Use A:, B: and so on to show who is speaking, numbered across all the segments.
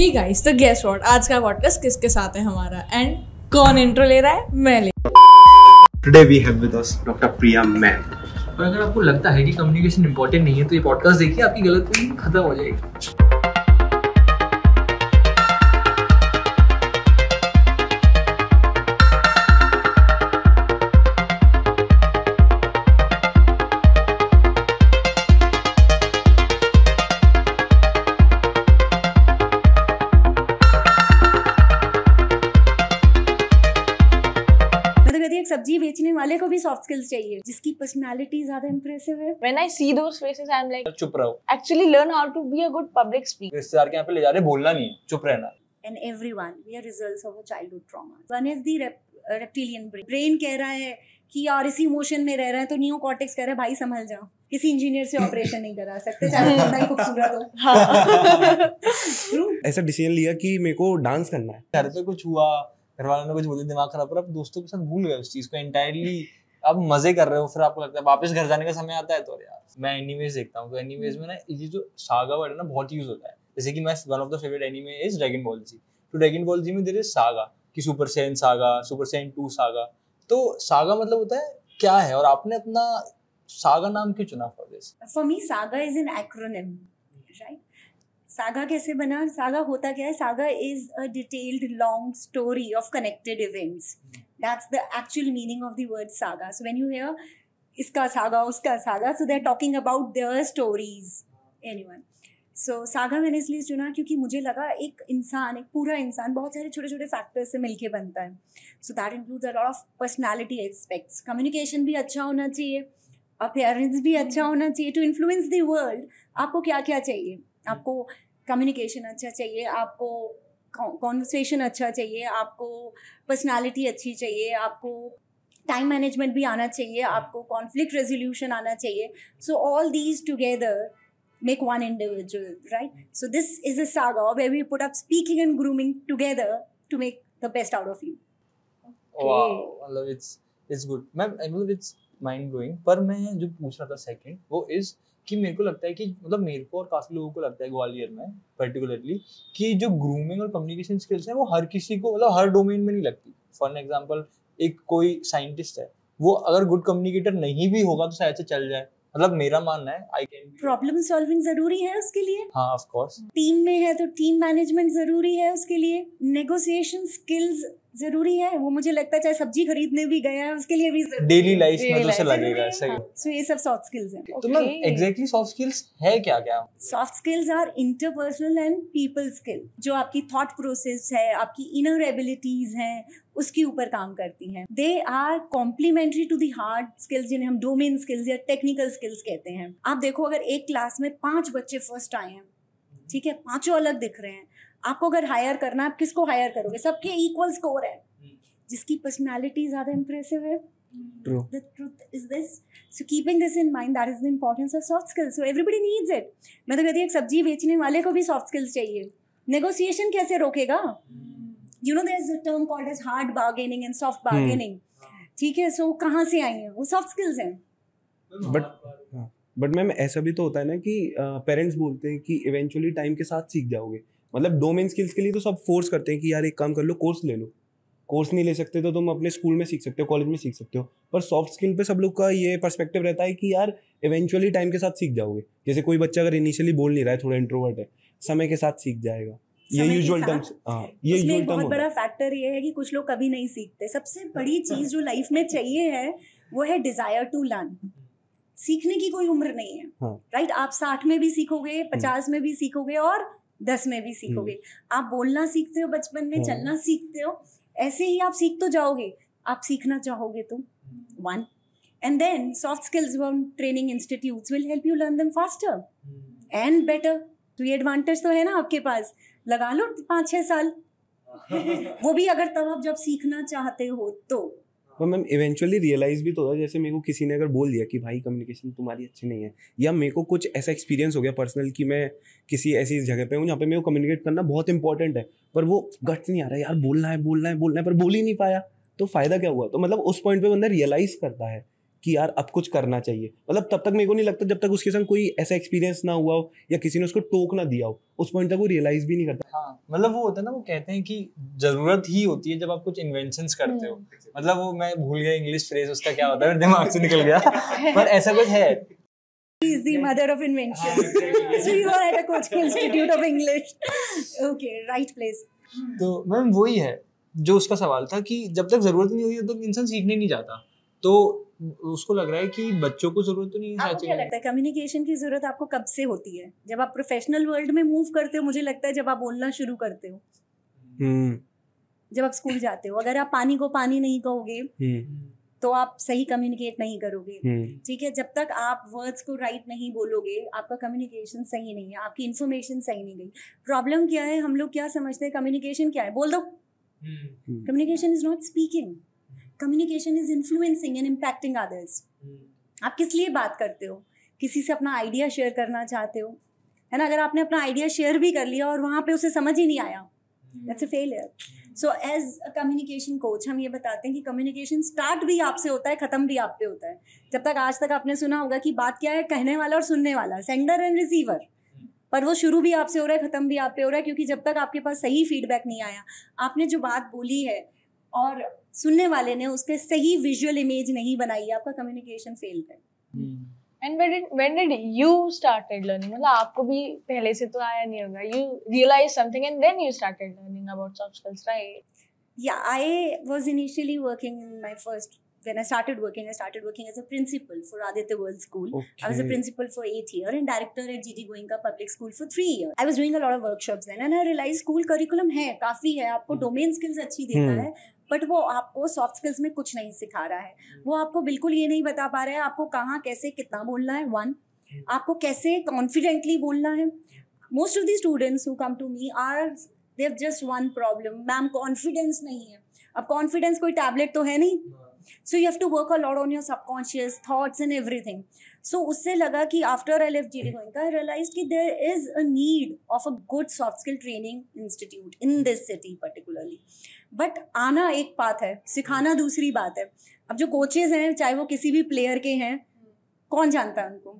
A: ही guys, तो guess what, आज का पॉडकास्ट किसके साथ है हमारा एंड कौन इंट्रो ले रहा है? मैं ले।
B: Today we have with us Dr. Priya Ma'am.
C: और अगर आपको लगता है कि कम्युनिकेशन इंपॉर्टेंट नहीं है तो ये पॉडकास्ट देखिए, आपकी गलती खत्म हो जाएगी।
D: सब्जी बेचने वाले को भी सॉफ्ट स्किल्स चाहिए, जिसकी पर्सनालिटी ज्यादा इंप्रेसिव है।
E: When I see those faces, I'm like,
C: चुप रहो।
E: actually learn how to be a good public speaker.
C: रिश्तेदार के यहाँ पे ले जा रहे, बोलना नहीं है, चुप रहना।
D: And everyone, we are results of a childhood trauma. One is the reptilian brain. Brain कह रहा है कि यार इसी इमोशन में रह रहा है, तो नियो कॉर्टेक्स कह रहा है भाई संभल जाओ, किसी इंजीनियर से ऑपरेशन नहीं करा सकते, चाहे कितना ही खूबसूरत हो।
B: ऐसा डिसीजन लिया कि मेरे को डांस करना है।
C: घर पे कुछ हुआ, घर वालों ने कुछ बोले, दिमाग खराब, पर आप दोस्तों के साथ भूल गए उस चीज को एंटायरली। आप मजे कर रहे हो, फिर आपको लगता है वापस घर जाने का समय आता है तो यार मैं एनीमेज देखता हूँ। तो एनीमेज में ना ये जो सागा वर्ड है ना बहुत यूज होता है। जैसे कि मैं one of the favourite anime is Dragon Ball Z. तो ड्रैगन बॉल जी में देयर इज सागा कि Super Saiyan saga, Super Saiyan 2 saga. तो सागा मतलब होता है क्या है, और आपने अपना सागा नाम क्यों चुना for this?
D: For me saga is an acronym, right? Saga कैसे बना? सागा होता क्या है? Saga is a detailed long story of connected events. That's the actual meaning of the word saga. So when you hear iska saga, uska saga, so they're talking about their stories. Anyone. So saga मैंने इसलिए चुना क्योंकि मुझे लगा एक पूरा इंसान बहुत सारे छोटे छोटे फैक्टर्स से मिलके बनता है. So that includes a lot of personality aspects. Communication भी अच्छा होना चाहिए, appearance भी अच्छा होना चाहिए. To influence the world, आपको क्या क्या चाहिए? आपको कम्युनिकेशन अच्छा चाहिए, आपको कॉन्वर्सेशन अच्छा चाहिए, आपको पर्सनालिटी अच्छी चाहिए, आपको टाइम मैनेजमेंट भी आना चाहिए, आपको कॉन्फ्लिक्ट रेजोल्यूशन आना चाहिए. So all these together make one individual, right? So this is a saga where we put up speaking and grooming together to make the best out of you.
C: Wow, मतलब it's good ma'am, मतलब it's mind blowing. पर मैं जो पूछ रहा था second वो is कि मेरे को लगता है कि मतलब मेरे को और काफी लोगों को लगता है ग्वालियर में पर्टिकुलरली कि जो ग्रूमिंग और कम्युनिकेशन स्किल्स है वो हर किसी को मतलब हर डोमेन में नहीं लगती. फॉर एग्जांपल एक कोई साइंटिस्ट है, वो अगर गुड कम्युनिकेटर नहीं भी होगा तो शायद से चल जाए. मतलब मेरा मानना है आई कैन
D: प्रॉब्लम सॉल्विंग जरूरी है उसके लिए.
C: हाँ ऑफ कोर्स.
D: टीम में है तो टीम मैनेजमेंट जरूरी है उसके लिए. नेगोशिएशन स्किल्स जरूरी है. वो मुझे लगता है चाहे सब्जी खरीदने भी गया है उसके लिए भी
C: डेली लाइफ में तो उसे लगेगा. सही.
D: सो ये सब सॉफ्ट स्किल्स हैं.
C: तो मैम एग्जैक्टली सॉफ्ट स्किल्स है क्या?
D: Soft skills are interpersonal and people skill. जो आपकी थॉट प्रोसेस है, आपकी इनर एबिलिटीज हैं, उसके ऊपर काम करती हैं. They are complementary to the hard skills जिन्हें हम डोमेन स्किल्स या टेक्निकल स्किल्स कहते हैं. आप देखो अगर एक क्लास में 5 बच्चे फर्स्ट आए हैं, ठीक है, 5 अलग दिख रहे हैं, आपको अगर हायर करना है आप किसको हायर करोगे? सबके इक्वल स्कोर है, जिसकी पर्सनालिटी ज्यादा इंप्रेसिव है.
B: True.
D: The truth is this. So keeping this in mind, that is the importance of soft skills. So everybody needs it. मैं तो कहती हूँ एक सब्जी बेचने वाले को भी सॉफ्ट स्किल्स चाहिए. नेगोशिएशन कैसे रोकेगा? You know there is a term called as hard bargaining and soft bargaining. ठीक है, so कहाँ से आई है? वो सॉफ्ट स्किल्स हैं.
B: बट मैम ऐसा भी तो होता है ना कि पेरेंट्स बोलते हैं कि इवेंचुअली टाइम के साथ सीख जाओगे. मतलब डोमेन स्किल्स के लिए तो सब फोर्स करते हैं कि यार एक काम कर लो, कोर्स ले लो. कोर्स नहीं ले सकते तो तुम अपने स्कूल में सीख सकते हो, कॉलेज में सीख सकते हो. पर सॉफ्ट स्किल पे सब लोग का ये पर्सपेक्टिव रहता है कि यार इवेंचुअली टाइम के साथ सीख जाओगे. जैसे कोई बच्चा अगर इनिशियली बोल नहीं रहा है, थोड़ा इंट्रोवर्ट है, समय के साथ सीख जाएगा. ये यूजुअल टर्म्स. ये यूजुअल टर्म. बहुत बड़ा
D: फैक्टर ये है कि कुछ लोग कभी नहीं सीखते. सबसे बड़ी चीज जो लाइफ में चाहिए है वो है डिजायर टू लर्न. सीखने की कोई उम्र नहीं है, राइट? आप 60 में भी सीखोगे, 50 में भी सीखोगे और 10 में भी सीखोगे. आप बोलना सीखते हो बचपन में, चलना सीखते हो, ऐसे ही आप सीख तो जाओगे. आप सीखना चाहोगे तो one, and then soft skills training institutes will help you learn them faster and better. तो ये एडवांटेज तो है ना आपके पास, लगा लो 5-6 साल. वो भी अगर तब आप जब सीखना चाहते हो तो
B: मैम इवेंचुअली रियलाइज भी तो होता है. जैसे मेरे को किसी ने अगर बोल दिया कि भाई कम्युनिकेशन तुम्हारी अच्छी नहीं है, या मेरे को कुछ ऐसा एक्सपीरियंस हो गया पर्सनल कि मैं किसी ऐसी जगह पे हूँ जहाँ पे मेरे को कम्युनिकेट करना बहुत इंपॉर्टेंट है, पर वो गट्स नहीं आ रहा है यार, बोलना है पर बोल ही नहीं पाया, तो फायदा क्या हुआ? तो मतलब उस पॉइंट पे बंदा रियलाइज करता है कि यार अब कुछ करना चाहिए। मतलब तब तक मेरे को नहीं लगता जब तक उसके संग कोई ऐसा एक्सपीरियंस ना हुआ हो या किसी ने उसको टोक ना दिया हो, उस पॉइंट तक वो रियलाइज भी नहीं करता।
C: हाँ, मतलब वो होता है ना, वो कहते हैं कि जरूरत ही होती है जब आप कुछ इन्वेंशंस करते हो। मतलब वो मैं भूल गया इंग्लिश फ्रेज उसका क्या होता है, मेरे दिमाग से निकल गया, पर ऐसा कुछ है।
D: She is the mother of invention. So you are at a coaching institute of English. Okay, right place.
C: तो मैम वही है जो उसका सवाल था कि जब तक जरूरत नहीं होती तब तक इंसान सीखने नहीं जाता। तो उसको लग रहा है कि बच्चों को जरूरत तो नहीं है।
D: आपको क्या लगता है कम्युनिकेशन की जरूरत आपको कब से होती है? जब आप प्रोफेशनल वर्ल्ड में मूव करते हो, मुझे लगता है जब आप बोलना शुरू करते हो, जब आप स्कूल जाते हो। अगर आप पानी को पानी नहीं कहोगे तो आप सही कम्युनिकेट नहीं करोगे, ठीक है। जब तक आप वर्ड्स को राइट नहीं बोलोगे, आपका कम्युनिकेशन सही नहीं है, आपकी इन्फॉर्मेशन सही नहीं गई। प्रॉब्लम क्या है, हम लोग क्या समझते हैं कम्युनिकेशन क्या है, बोल दो। Communication is not speaking, communication is influencing and impacting others. आप किस लिए बात करते हो? किसी से अपना आइडिया शेयर करना चाहते हो, है ना। अगर आपने अपना आइडिया शेयर भी कर लिया और वहाँ पे उसे समझ ही नहीं आया, that's a failure. So as a communication coach हम ये बताते हैं कि कम्युनिकेशन स्टार्ट भी आपसे होता है, ख़त्म भी आप पे होता है। जब तक आज तक आपने सुना होगा कि बात क्या है, कहने वाला और सुनने वाला, सेंडर एंड रिसीवर, पर वो शुरू भी आपसे हो रहा है, ख़त्म भी आप पे हो रहा है, क्योंकि जब तक आपके पास सही फीडबैक नहीं आया, आपने जो बात बोली है और सुनने वाले ने उसके सही विजुअल इमेज नहीं बनाई, आपका कम्युनिकेशन फेल है।
E: And when did you started learning? मतलब आपको भी पहले से तो आया नहीं होगा. You realized something and then you started learning about soft skills, right?
D: Yeah, I was initially working in my first. When I started working as a principal for Aditya World School.
B: Okay.
D: I was a principal for 8 years and director at GT Goenka Public School for 3 years. I was doing a lot of workshops then and I realized school curriculum है, काफ़ी है, आपको domain skills अच्छी देता है, but वो आपको soft skills में कुछ नहीं सिखा रहा है। वो आपको बिल्कुल ये नहीं बता पा रहा है आपको कहाँ कैसे कितना बोलना है, वन, आपको कैसे कॉन्फिडेंटली बोलना है। Most of the students who come to me are they have just one problem, ma'am confidence नहीं है। अब कॉन्फिडेंस कोई टैबलेट तो है नहीं, so you have to work a lot on your subconscious thoughts and everything. So उससे लगा कि after I left GT Goenka, I realized कि there is a need of a good soft skill training institute in this city particularly. But आना एक बात है, सिखाना दूसरी बात है। अब जो कोचेज हैं, चाहे वो किसी भी प्लेयर के हैं, कौन जानता है उनको,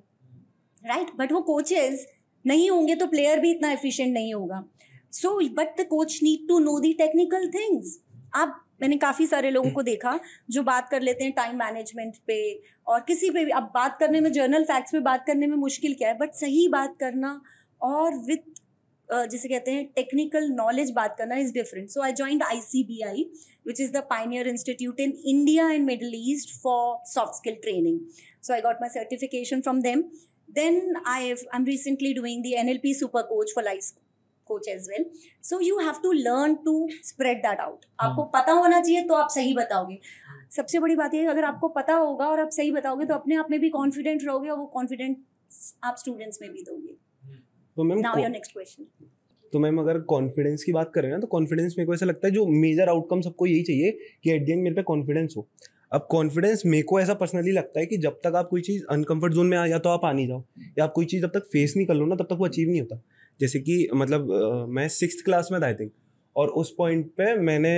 D: राइट? बट वो कोचेज नहीं होंगे तो प्लेयर भी इतना एफिशिएंट नहीं होगा। So but the coach need to know the technical things. आप मैंने काफ़ी सारे लोगों को देखा जो बात कर लेते हैं टाइम मैनेजमेंट पे और किसी पे भी। अब बात करने में, जर्नल फैक्ट्स पे बात करने में मुश्किल क्या है, बट सही बात करना और विथ जिसे कहते हैं टेक्निकल नॉलेज बात करना is different. So I joined ICBI which is the Pioneer institute in India and middle east for soft skill training. So I got my certification from them. Then I'm recently doing the NLP Super Coach for Life Coach as well. So you have to learn to spread that out. आपको पता होना चाहिए तो आप सही बताओगे। सबसे बड़ी बात ये है, अगर आपको पता होगा और आप सही बताओगे तो अपने आप में भी कॉन्फिडेंट रहोगे और वो कॉन्फिडेंस आप स्टूडेंट्स में भी दोगे।
B: तो ma'am
D: now your next question.
B: तो मैम अगर कॉन्फिडेंस की बात करें ना, तो कॉन्फिडेंस मेरे को ऐसा लगता है जो मेजर आउटकम सबको यही चाहिए कि एट द एंड मेरे पे कॉन्फिडेंस हो। अब कॉन्फिडेंस मेरे को ऐसा पर्सनली लगता है कि जब तक आप कोई चीज़ अनकंफर्ट जोन में या तो आप आ नहीं जाओ या आप कोई चीज़ जब तक फेस नहीं कर लो ना, तब तक वो अचीव नहीं होता। जैसे कि मतलब मैं 6th क्लास में था आई थिंक, और उस पॉइंट पे मैंने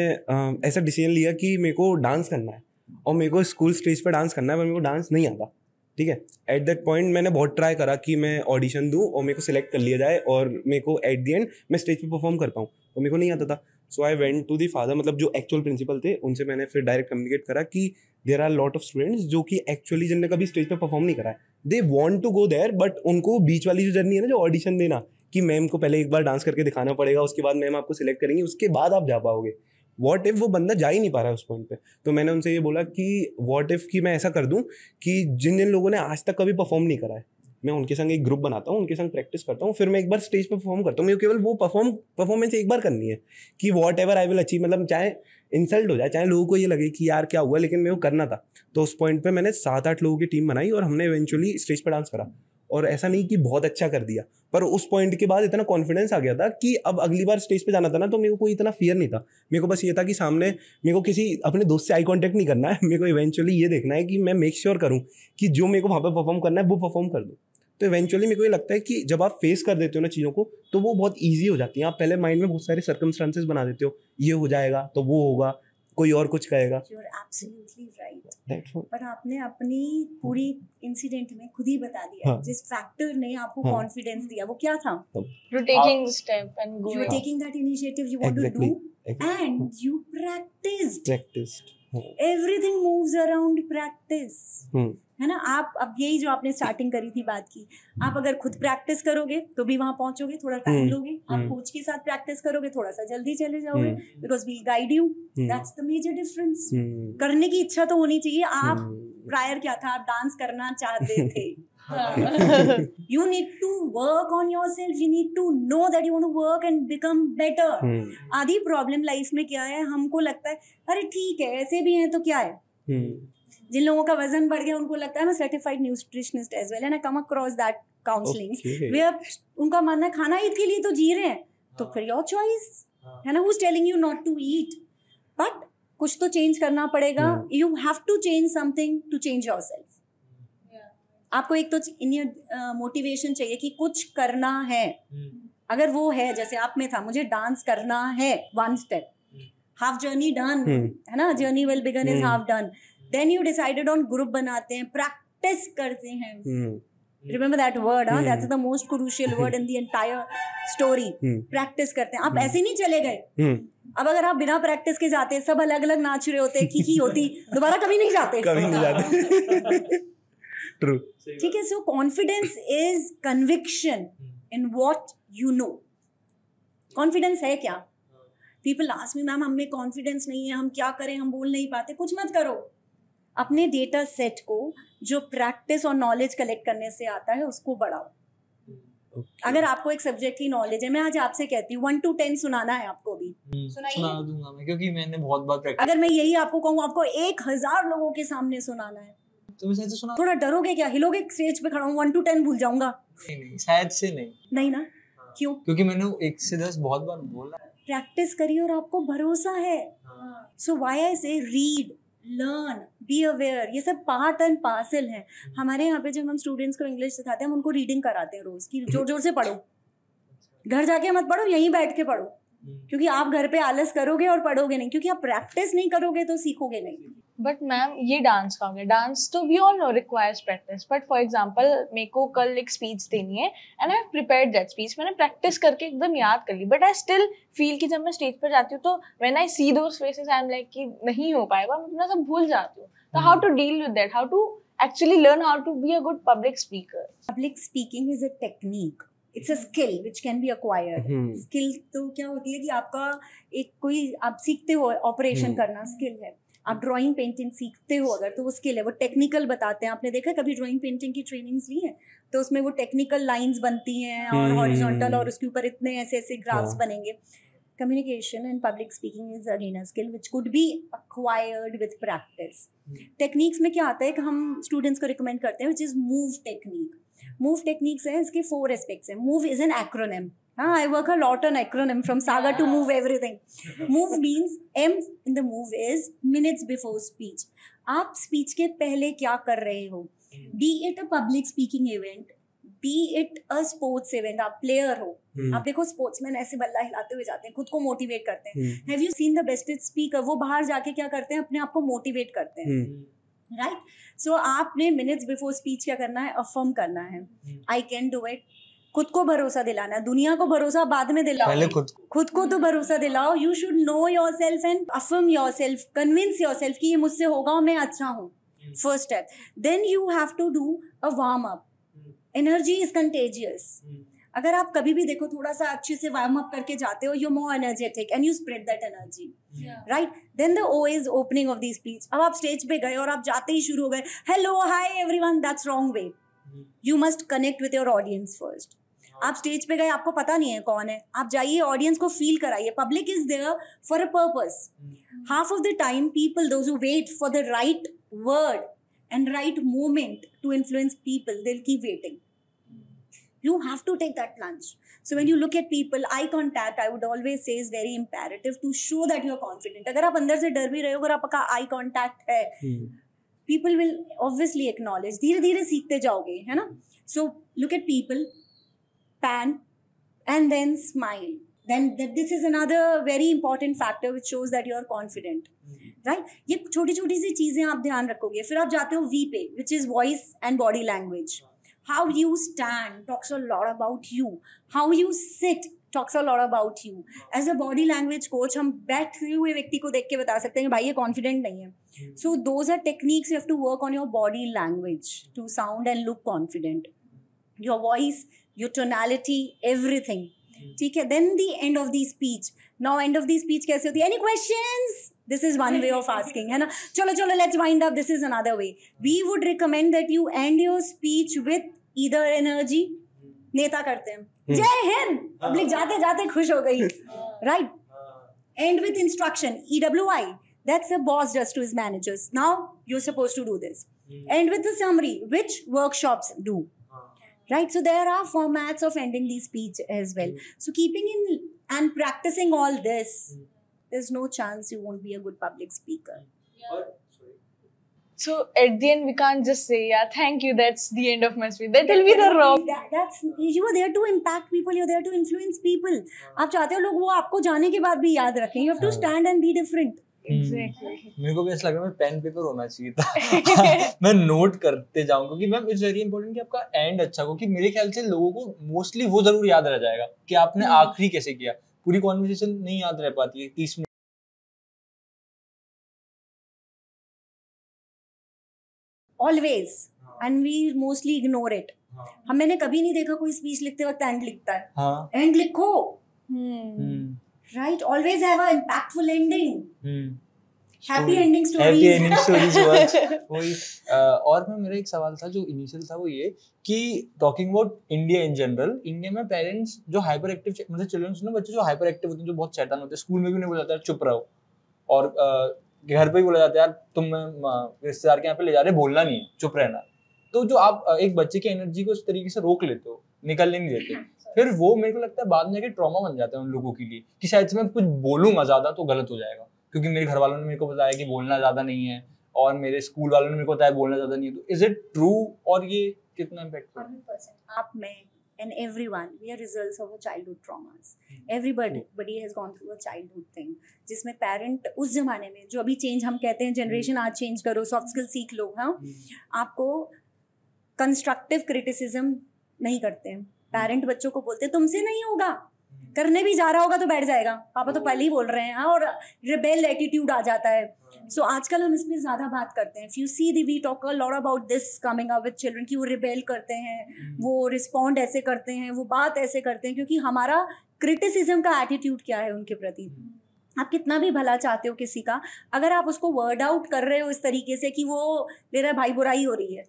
B: ऐसा डिसीजन लिया कि मेरे को डांस करना है और मेरे को स्कूल स्टेज पे डांस करना है, पर मेरे को डांस नहीं आता। ठीक है, एट दैट पॉइंट मैंने बहुत ट्राई करा कि मैं ऑडिशन दूँ और मेरे को सिलेक्ट कर लिया जाए और मेरे को एट द एंड मैं स्टेज पे परफॉर्म कर पाऊँ, तो मेरे को नहीं आता था। So I went to the father, मतलब जो एक्चुअल प्रिंसिपल थे उनसे मैंने फिर डायरेक्ट कम्युनिकेट करा कि there are lot of students जो कि एक्चुअली जिनने कभी स्टेज पे परफॉर्म नहीं करा है, they want to go there, but उनको बीच वाली जो जर्नी है ना, जो ऑडिशन देना कि मैम को पहले एक बार डांस करके दिखाना पड़ेगा, उसके बाद मैम आपको सिलेक्ट करेंगी, उसके बाद आप जा पाओगे। व्हाट इफ वो बंदा जा ही नहीं पा रहा है उस पॉइंट पे। तो मैंने उनसे ये बोला कि व्हाट इफ कि मैं ऐसा कर दूं कि जिन जिन लोगों ने आज तक कभी परफॉर्म नहीं करा है, मैं उनके संग एक ग्रुप बनाता हूँ, उनके संग प्रैक्टिस करता हूँ, फिर मैं एक बार स्टेज पे परफॉर्म करता हूँ। मेरे केवल वो परफॉर्मेंस एक बार करनी है कि what ever I will achieve, मतलब चाहे इंसल्ट हो जाए, चाहे लोगों को ये लगे कि यार क्या हुआ, लेकिन मेरे को करना था। तो उस पॉइंट पे मैंने 7-8 लोगों की टीम बनाई और हमने इवेंचुअली स्टेज पर डांस करा। और ऐसा नहीं कि बहुत अच्छा कर दिया, पर उस पॉइंट के बाद इतना कॉन्फिडेंस आ गया था कि अब अगली बार स्टेज पे जाना था ना, तो मेरे को कोई इतना फियर नहीं था। मेरे को बस ये था कि सामने मेरे को किसी अपने दोस्त से आई कांटेक्ट नहीं करना है, मेरे को इवेंचुअली ये देखना है कि मैं मेक श्योर करूँ कि जो मेरे को वहाँ पर परफॉर्म करना है वो परफॉर्म कर दूँ। तो इवेंचुअली मेरे को ये लगता है कि जब आप फेस कर देते हो ना चीज़ों को, तो वो बहुत ईजी हो जाती है। आप पहले माइंड में बहुत सारे सर्कमस्टांसेस बना देते हो, ये हो जाएगा तो वो होगा, कोई और कुछ कहेगा.
D: You are absolutely right.
B: That's what.
D: पर आपने अपनी पूरी इंसिडेंट में खुद ही बता दिया.
B: हाँ.
D: जिस फैक्टर ने आपको
B: हाँ.
D: कॉन्फिडेंस दिया वो क्या था?
E: To taking the step and
D: You were
E: going.
D: taking that initiative you want
B: Exactly.
D: to do and you practiced.
B: Practiced.
D: Everything moves around practice. है ना. आप अब यही जो आपने स्टार्टिंग करी थी बात की, आप अगर खुद प्रैक्टिस करोगे तो भी वहां पहुंचोगे, थोड़ा टाइम लोगे. आप कोच के साथ प्रैक्टिस करोगे थोड़ा सा जल्दी चले जाओगे, because we'll guide you. That's the major difference. करने की इच्छा तो होनी चाहिए. आप प्रायर क्या था, आप डांस करना चाहते थे. You need to work on yourself. You need to know that you want to work and become better. आधी प्रॉब्लम लाइफ में क्या है, हमको लगता है अरे ठीक है ऐसे भी हैं तो क्या है. जिन लोगों का वजन बढ़ गया उनको लगता है मैं certified nutritionist as well, and I come across that counsellings where उनका मानना है खाना ईद के लिए तो जी रहे हैं, तो फिर योर चॉइस है ना. Who is telling you not to eat, but कुछ तो चेंज करना पड़ेगा. You have to change something to change yourself. आपको एक तो मोटिवेशन चाहिए कि कुछ करना है. अगर वो है जैसे आप में था, मुझे डांस करना है, one step, half journey done है ना. Journey well begun is half done. Then you decided on group बनाते हैं, प्रैक्टिस करते हैं. Remember that word, that's the most crucial word in the entire story. Practice करते हैं. आप ऐसे नहीं चले गए. अब अगर आप बिना प्रैक्टिस के जाते, सब अलग अलग नाच रहे होते, की होती, दोबारा कभी नहीं जाते.
B: कभी नहीं जाते. True.
D: ठीक है. सो confidence is conviction in what you know. Confidence है क्या? पीपल आस्क मी मैम हमें कॉन्फिडेंस नहीं है, हम क्या करें, हम बोल नहीं पाते. कुछ मत करो. अपने डेटा सेट को जो प्रैक्टिस और नॉलेज कलेक्ट करने से आता है उसको बढ़ाओ. अगर आपको एक सब्जेक्ट की नॉलेज है, मैं आज आपसे कहती हूँ 1 to 10 सुनाना है आपको भी.
C: सुना दूंगा मैं, क्योंकि मैंने बहुत बार प्रैक्टिस.
D: अगर मैं यही आपको कहूँ आपको 1000 लोगों के सामने सुनाना है,
C: तो मैं शायद से सुना.
D: थोड़ा डरोगे क्या? हिलोगे? स्टेज पे खड़ा हूँ 1 to 10 भूल जाऊंगा?
C: नहीं, शायद से नहीं
D: ना. क्यों?
C: क्योंकि मैंने 1 से 10 बहुत बार बोला है.
D: प्रैक्टिस करिए और आपको भरोसा है. सो व्हाई आई से रीड, लर्न, बी अवेयर, ये सब पार्ट एंड पार्सल है. हमारे यहाँ पे जब हम स्टूडेंट्स को इंग्लिश सिखाते हैं, हम उनको रीडिंग कराते हैं रोज की, जोर जोर से पढ़ो. घर जाके मत पढ़ो, यहीं बैठ के पढ़ो. क्योंकि आप घर पे आलस करोगे और पढ़ोगे नहीं, क्योंकि आप प्रैक्टिस नहीं करोगे तो सीखोगे नहीं.
E: बट मैम ये डांस का हो गया. डांस तो we all know requires practice, but for example मेरे को कल एक स्पीच देनी है and I have prepared that speech. मैंने प्रैक्टिस करके एकदम याद कर ली, बट आई स्टिल फील कि जब मैं स्टेज पर जाती हूँ तो when I see those faces I am like कि नहीं हो पाएगा, मैं अपना सब भूल जाती हूँ. तो how to deal with that, how to actually learn how to be a good public speaker?
D: Public speaking is a technique. It's a skill which can be acquired. Skill तो क्या होती है कि आपका एक कोई आप सीखते हो ऑपरेशन करना, स्किल है. आप ड्राइंग पेंटिंग सीखते हो अगर, तो वो स्किल है. वो टेक्निकल बताते हैं. आपने देखा कभी ड्राइंग पेंटिंग की ट्रेनिंग्स ली है? तो उसमें वो टेक्निकल लाइंस बनती हैं और हॉरिजॉन्टल, और उसके ऊपर इतने ऐसे ऐसे ग्राफ्स बनेंगे. Communication and public speaking is again a skill which could be acquired with practice. Techniques में क्या आता है कि हम स्टूडेंट्स को रिकमेंड करते हैं which is move technique. Move techniques है, इसके 4 एस्पेक्ट्स हैं. Move is an acronym. I work a lot on acronym from Saga to move everything. Move means M in the move is minutes before speech. आप speech के पहले क्या कर रहे हो? Be it a public speaking event, be it a sports event. आप player हो. आप देखो sportsmen ऐसे बल्ला हिलाते हुए जाते हैं, खुद को मोटिवेट करते हैं. Have you seen the best speaker? वो बाहर जाके क्या करते हैं? अपने आप को मोटिवेट करते हैं. राइट. सो आपने मिनट्स बिफोर स्पीच क्या करना है? अफर्म करना है. I can do it. खुद को भरोसा दिलाना है. दुनिया को भरोसा बाद में दिलाओ,
C: पहले खुद
D: को तो भरोसा दिलाओ. You should know your self and affirm your self, convince your self कि ये मुझसे होगा और मैं अच्छा हूँ. First step. Then you have to do a warm up. Energy is contagious. अगर आप कभी भी देखो थोड़ा सा अच्छे से वार्म अप करके जाते हो, you more energetic and you spread that energy. Right. Then the O is opening of the speech. अब आप स्टेज पे गए और आप जाते ही शुरू हो गए hello hi everyone, that's wrong way. You must connect with your audience first. आप स्टेज पे गए, आपको पता नहीं है कौन है, आप जाइए ऑडियंस को फील कराइए. Public is there for a purpose. Half of the time people, those who wait for the right word and right moment to influence people, they'll keep waiting. You have to take that plunge. So when you look at people, eye contact, I would always say, is very imperative to show that you're confident. अगर आप अंदर से डर भी रहे हो, अगर आपका eye contact है, people will obviously acknowledge. धीरे धीरे सीखते जाओगे, है ना? So look at people, pan, and then smile. Then this is another very important factor which shows that you're confident. Right ये छोटी छोटी सी चीजें आप ध्यान रखोगे. फिर आप जाते हो वी पे, which is voice and body language. How you stand talks a lot about you. How you sit talks a lot about you. As a body language coach, हम बैठे हुए व्यक्ति को देख के बता सकते हैं कि भाई ये कॉन्फिडेंट नहीं है. So those are techniques you have to work on your body language to sound and look confident. Your voice, your tonality, everything. ठीक है. Then the end of the speech. Now end of the speech कैसे होती है? Any questions? This is one way of asking, है ना. चलो let's wind up. This is another way. We would recommend that you end your speech with either energy. नेता करते हैं जय हिंद, पब्लिक जाते जाते खुश हो गई, right? End with instruction, EWI. That's the boss does to his managers. Now you're supposed to do this. End with the summary, which workshops do. Right, so there are formats of ending the speech as well. So keeping in and practicing all this, there's no chance you won't be a good public speaker.
E: So at the end, we can't just say, yeah, thank you, that's the end of my speech. That will be the wrong.
D: That's you are there to impact people. You're there to influence people. आप चाहते हो लोग वो आपको जाने के बाद भी याद रखें. You have to stand and be different.
E: Exactly.
C: मेरे को भी ऐसा लग रहा है पेन पेपर होना चाहिए था. मैं नोट करते जाऊं क्योंकि मैम इट्स वेरी इंपॉर्टेंट कि आपका एंड अच्छा हो, क्योंकि मेरे ख्याल से लोगों को मोस्टली वो जरूर याद रह जाएगा कि आपने आखिरी कैसे किया. पूरी कॉन्वर्सेशन नहीं याद रह पाती है 30 minute.
D: Always. And we mostly ignore it. मैंने कभी नहीं देखा कोई स्पीच लिखते वक्त एंड लिखता है.
C: हाँ.
D: एंड लिखो.
E: Right.
D: Always have an impactful ending. Happy ending stories.
C: Happy ending stories work. वही. और मैं मेरा एक सवाल था जो इनिशियल था वो ये कि talking about India in general, India में पेरेंट्स जो हाइपर एक्टिव मतलब चिल्ड्रंस ना बच्चे जो हाइपर एक्टिव होते हैं, जो बहुत शैतान होते हैं, स्कूल में भी उन्हें बोला जाता है चुप रहो, और घर पे ही बोला जाता है यार तुम रिश्तेदार के यहाँ पे ले जा रहे, बोलना नहीं है, चुप रहना. तो जो आप एक बच्चे की एनर्जी को इस तरीके से रोक लेते हो, निकलने नहीं देते, फिर वो मेरे को लगता है बाद में जाके ट्रॉमा बन जाता है उन लोगों के लिए कि शायद से मैं कुछ बोलूंगा ज्यादा तो गलत हो जाएगा, क्योंकि मेरे घर वालों ने मेरे को बताया कि बोलना ज्यादा नहीं है और मेरे स्कूल वालों ने मेरे को बताया बोलना ज्यादा नहीं है. तो इज इट ट्रू और ये कितना इम्पैक्टफुल?
D: 100%. आप में and everyone, we are results of our childhood traumas. Everybody has gone through a childhood thing जिसमें पेरेंट उस जमाने में जो अभी चेंज हम कहते हैं जनरेशन आज चेंज करो, सॉफ्ट स्किल सीख लो, हाँ, आपको कंस्ट्रक्टिव क्रिटिसिज्म नहीं करते हैं. पेरेंट बच्चों को बोलते तुमसे नहीं होगा, करने भी जा रहा होगा तो बैठ जाएगा, पापा तो पहले ही बोल रहे हैं, हाँ, और रिबेल एटीट्यूड आ जाता है. सो आजकल हम इसमें ज्यादा बात करते हैं. If you see we talk a lot about this coming up with children कि वो रिबेल करते हैं, वो रिस्पॉन्ड ऐसे करते हैं, वो बात ऐसे करते हैं, क्योंकि हमारा क्रिटिसिज्म का एटीट्यूड क्या है उनके प्रति. आप कितना भी भला चाहते हो किसी का, अगर आप उसको वर्ड आउट कर रहे हो इस तरीके से कि वो मेरा भाई बुराई हो रही है,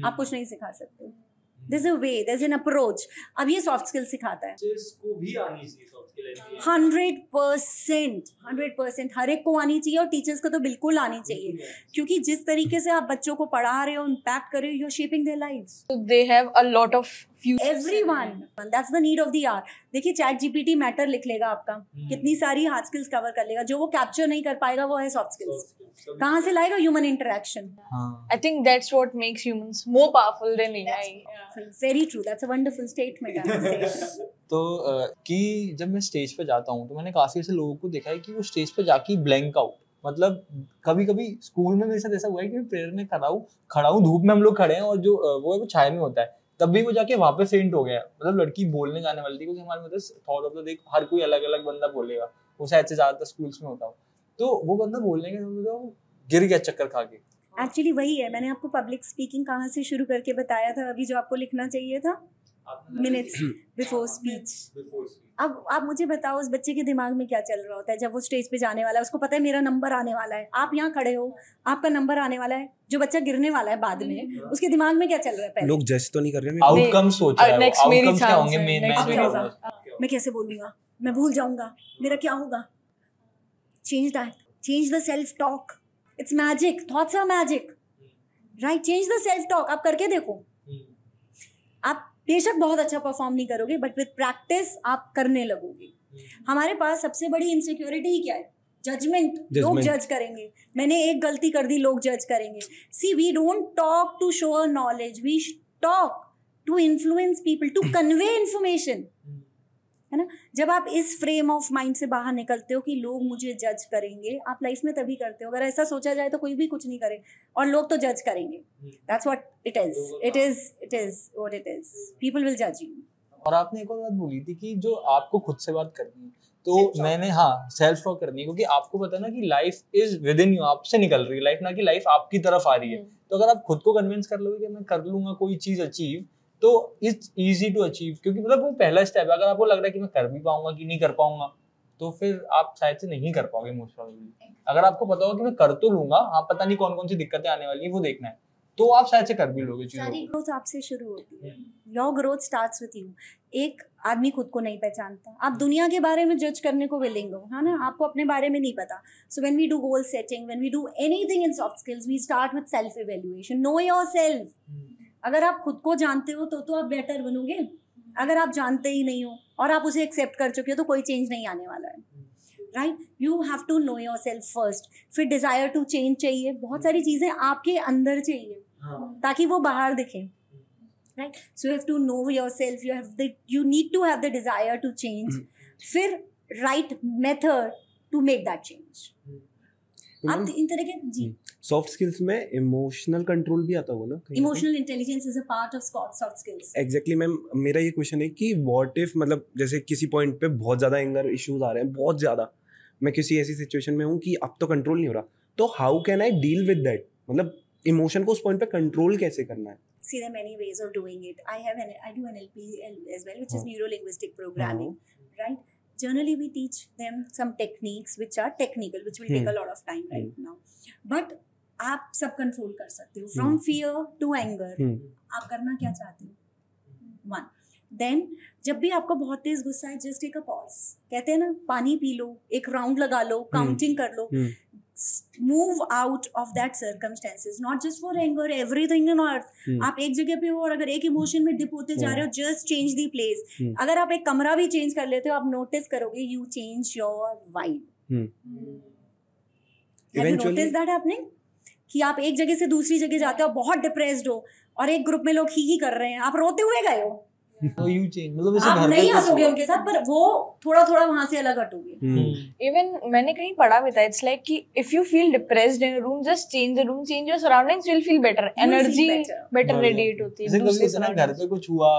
D: आप कुछ नहीं सिखा सकते. There's a way, there's an approach. अब ये सॉफ्ट स्किल सिखाता है.
F: को भी आनी चाहिए सॉफ्ट स्किल.
D: 100% हर एक को आनी चाहिए और टीचर्स को तो बिल्कुल आनी चाहिए, क्योंकि जिस तरीके से आप बच्चों को पढ़ा रहे हो, इम्पैक्ट कर रहे हो, you are shaping their lives.
E: They have a lot of views.
D: Everyone, that's the need of the hour. देखिए चैट जीपीटी मैटर लिख लेगा आपका, कितनी सारी हार्ड स्किल्स कवर कर लेगा. जो वो कैप्चर नहीं कर पाएगा वो है सॉफ्ट स्किल्स. कहाँ से लाएगा? Human interaction.
E: I think that's what makes humans more powerful than AI.
D: Very true. That's a wonderful statement, I must say.
C: तो कि जब मैं स्टेज पे जाता हूँ तो मैंने काफी ऐसे लोगों को देखा है कि वो स्टेज पे जाके ब्लैंक आउट, मतलब कभी कभी स्कूल में मेरे साथ ऐसा हुआ है कि मैं प्रेयर में खड़ा हूँ, धूप में हम लोग खड़े हैं और जो वो है वो छाया में होता है, तब भी वो जाके वहां पे फेंट हो गया. मतलब लड़की बोलने जाने वाली थी, क्योंकि हमारे मतलब थॉट ऑफ द देख हर कोई अलग अलग बंदा बोलेगा, वो शायद से ज्यादातर स्कूल्स में होता हो, तो वो बंदा बोलने के गिर गया चक्कर खा के.
D: एक्चुअली वही है, मैंने आपको पब्लिक स्पीकिंग कहाँ से शुरू करके बताया था अभी, जो आपको लिखना चाहिए था मिनट्स बिफोर स्पीच. अब आप मुझे बताओ उस बच्चे के दिमाग में क्या चल रहा होता है जब वो स्टेज पे जाने वाला है, उसको पता है मेरा नंबर आने वाला है, आप यहाँ खड़े हो, आपका नंबर आने वाला है, जो बच्चा गिरने वाला है बाद में, उसके दिमाग में क्या चल रहा है? पहले
B: लोग जज तो नहीं कर रहे,
C: आउटकम सोच रहा है,
E: next मेरी
C: आउटकम्स क्या
E: chance
C: होंगे,
E: है,
C: मेन
E: next
D: क्या होगा, मैं कैसे बोलूंगा, मैं भूल जाऊंगा, मेरा क्या होगा. Change that, change the self talk. It's magic, thoughts are magic, right? Change the self talk. आप करके देखो, आप बेशक बहुत अच्छा परफॉर्म नहीं करोगे, बट विद प्रैक्टिस आप करने लगोगे. हमारे पास सबसे बड़ी इनसिक्योरिटी ही क्या है? जजमेंट. लोग जज करेंगे, मैंने एक गलती कर दी, लोग जज करेंगे. See we don't talk to show knowledge, we talk to influence people, to convey information. है ना? जब आप इस फ्रेम ऑफ माइंड से बाहर निकलते हो कि लोग मुझे जज करेंगे, आप लाइफ में तभी करते हो। अगर ऐसा सोचा जाए तो कोई भी कुछ नहीं करे और लोग तो जज करेंगे। That's what it is what it is, people will जज यू।
C: और आपने एक और बात बोली थी कि जो आपको खुद से बात करनी है, तो मैंने सेल्फ टॉक करनी है, क्योंकि आपको पता है ना कि life is with in you, आपसे निकल रही है लाइफ, ना कि लाइफ आपकी तरफ आ रही है। तो अगर आप खुद को कन्विंस कर लोगे कि मैं कर लूंगा कोई चीज अचीव, तो इट्स इजी टू अचीव, क्योंकि मतलब वो पहला स्टेप है। अगर आपको लग रहा है कि मैं कर भी पाऊंगा कि नहीं कर पाऊंगा, तो फिर आप शायद से नहीं कर पाओगे मोस्ट प्रोबेबली। अगर आपको पता होगा कि मैं कर तो लूंगा, आप पता नहीं कौन कौन सी दिक्कतें आने वाली है वो देखना है, तो आप शायद से कर भी लोगे चीजों
D: सारी
C: को।
D: ग्रोथ आपसे शुरू होती है। Your growth starts with you. एक आदमी खुद को नहीं पहचानता, आप दुनिया के बारे में जज करने को विलिंग हो, है ना? आपको अपने बारे में नहीं पता। So when we do goal setting, when we do anything in soft skills, we start with self evaluation. Know yourself. अगर आप खुद को जानते हो तो आप बेटर बनोगे। अगर आप जानते ही नहीं हो और आप उसे एक्सेप्ट कर चुके हो तो कोई चेंज नहीं आने वाला है, right? You have to know yourself first. फिर डिजायर टू चेंज चाहिए। बहुत सारी चीजें आपके अंदर चाहिए ताकि वो बाहर दिखे, right? So you have to know yourself, you need to have the desire to change, फिर right method to make that change. आप इन तरह के जी
B: सॉफ्ट स्किल्स में इमोशनल कंट्रोल भी आता होगा ना?
D: Emotional intelligence is a part of soft skills.
B: Exactly ma'am, मेरा ये क्वेश्चन है कि व्हाट इफ, मतलब जैसे किसी पॉइंट पे बहुत ज़्यादा एंगर इश्यूज आ रहे हैं, बहुत ज़्यादा, मैं किसी ऐसी सिचुएशन में हूँ कि अब तो कंट्रोल नहीं हो रहा, तो how can I deal with that? मतलब इमोशन को उस पॉइंट पे कंट्रोल कैसे करना है?
D: See, there are many ways of doing it. I do NLP as well, which is neuro-linguistic programming, right? Generally, we teach them some techniques which are technical, which will take a lot of time right now. But आप सब control कर सकते हो, from fear to anger. आप करना क्या चाहते हो? One. Then जब भी आपको बहुत तेज गुस्सा है, just take a pause. कहते हैं ना, पानी पी लो, एक राउंड लगा लो, काउंटिंग कर लो. Move out of that circumstances, not just for anger, everything in earth. आप एक जगह पे हो और अगर एक इमोशन में डिप होते जा रहे हो, just change the place. अगर आप एक कमरा भी चेंज कर लेते हो, आप नोटिस करोगे you change your vibe. Have you noticed that happening? कि आप एक जगह से दूसरी जगह जाते हो, बहुत डिप्रेस्ड हो और एक ग्रुप में लोग ही कर रहे हैं, आप रोते हुए गए हो,
C: तो यू चेंज, मतलब जैसे
D: आप
C: घर
D: नहीं
C: पे
D: हंसोगे उनके साथ, पर वो थोड़ा थोड़ा वहां से अलग हटोगे।
E: इवन मैंने कहीं पढ़ा भी था, इट्स लाइक कि if you feel depressed in a room, just change the room, change your surroundings, you will feel better, energy better radiate होती है।
C: जैसे कभी होता है ना, घर पे कुछ हुआ,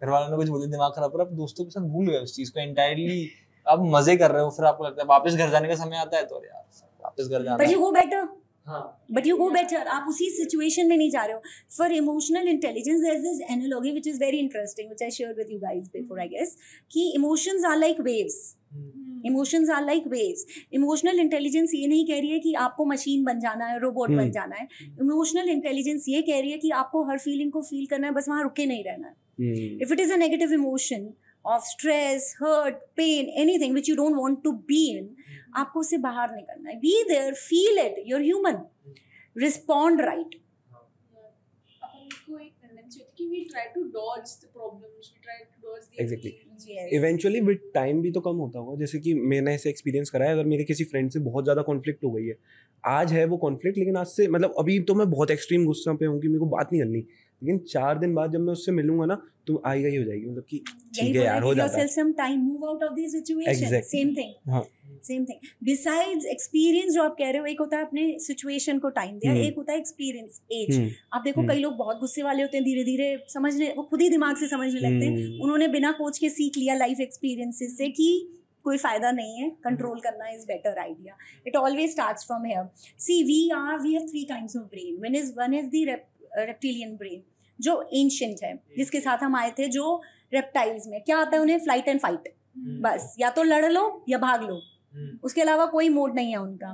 C: घर वालों ने कुछ बोले, दिमाग खराब, पर आप दोस्तों के साथ भूल गए उस चीज को एंटायरली, आप मजे कर रहे हो, फिर आपको लगता है वापस घर जाने का समय आता है तो यार वापस घर जाना,
D: but you go better, but you go better, आप उसी सिचुएशन में नहीं जा रहे हो। For emotional intelligence there is this analogy which is very interesting, which I shared with you guys before, I guess, कि emotions are like waves. Emotions are like waves. Emotional intelligence ये नहीं कह रही है कि आपको मशीन बन जाना है, रोबोट बन जाना है। इमोशनल इंटेलिजेंस ये कह रही है कि आपको हर फीलिंग को फील करना है, बस वहां रुके नहीं रहना है। If it is a negative emotion of stress, hurt, pain, anything which you don't want to be in, आपको उससे बाहर निकलना है। Be there, feel it, you're human. Respond right.
A: अपन को एक tendency होती है कि we try to dodge the problems, we try to dodge the
B: Exactly.
D: Yes.
B: Eventually with time भी तो कम होता होगा। जैसे कि मैंने ऐसे एक्सपीरियंस करा है, अगर मेरे किसी फ्रेंड से बहुत ज़्यादा कॉन्फ्लिक्ट हो गई है, आज है वो कॉन्फ्लिक्ट, लेकिन आज से मतलब अभी तो मैं बहुत एक्सट्रीम गुस्सा पे हूँ कि मेरे को बात नहीं करनी, लेकिन 4 दिन बाद जब मैं उससे मिलूंगा ना तो आई गई हो जाएगी, मतलब कि ठीक है यार, हो जाता है।
D: Yourself some time, move out of the situation.
B: Exactly.
D: Same thing.
B: हाँ,
D: सेम थिंग। बिसाइड्स एक्सपीरियंस जो आप कह रहे हो, एक होता है अपने सिचुएशन को टाइम दिया, एक होता है एक्सपीरियंस, एज। आप देखो कई लोग बहुत गुस्से वाले होते हैं, धीरे धीरे समझने, वो खुद ही दिमाग से समझने लगते हैं। उन्होंने बिना कोच के सीख लिया लाइफ एक्सपीरियंसेस से कि कोई फायदा नहीं है, कंट्रोल करना is better idea. It always starts from here. See we have 3 kinds of brain. One is the reptilian brain, जो एंशिएंट है, जिसके साथ हम आए थे, जो रेप्टाइल्स में क्या आता है, उन्हें फ्लाइट एंड फाइट, बस या तो लड़ लो या भाग लो, उसके अलावा कोई मोड नहीं है उनका।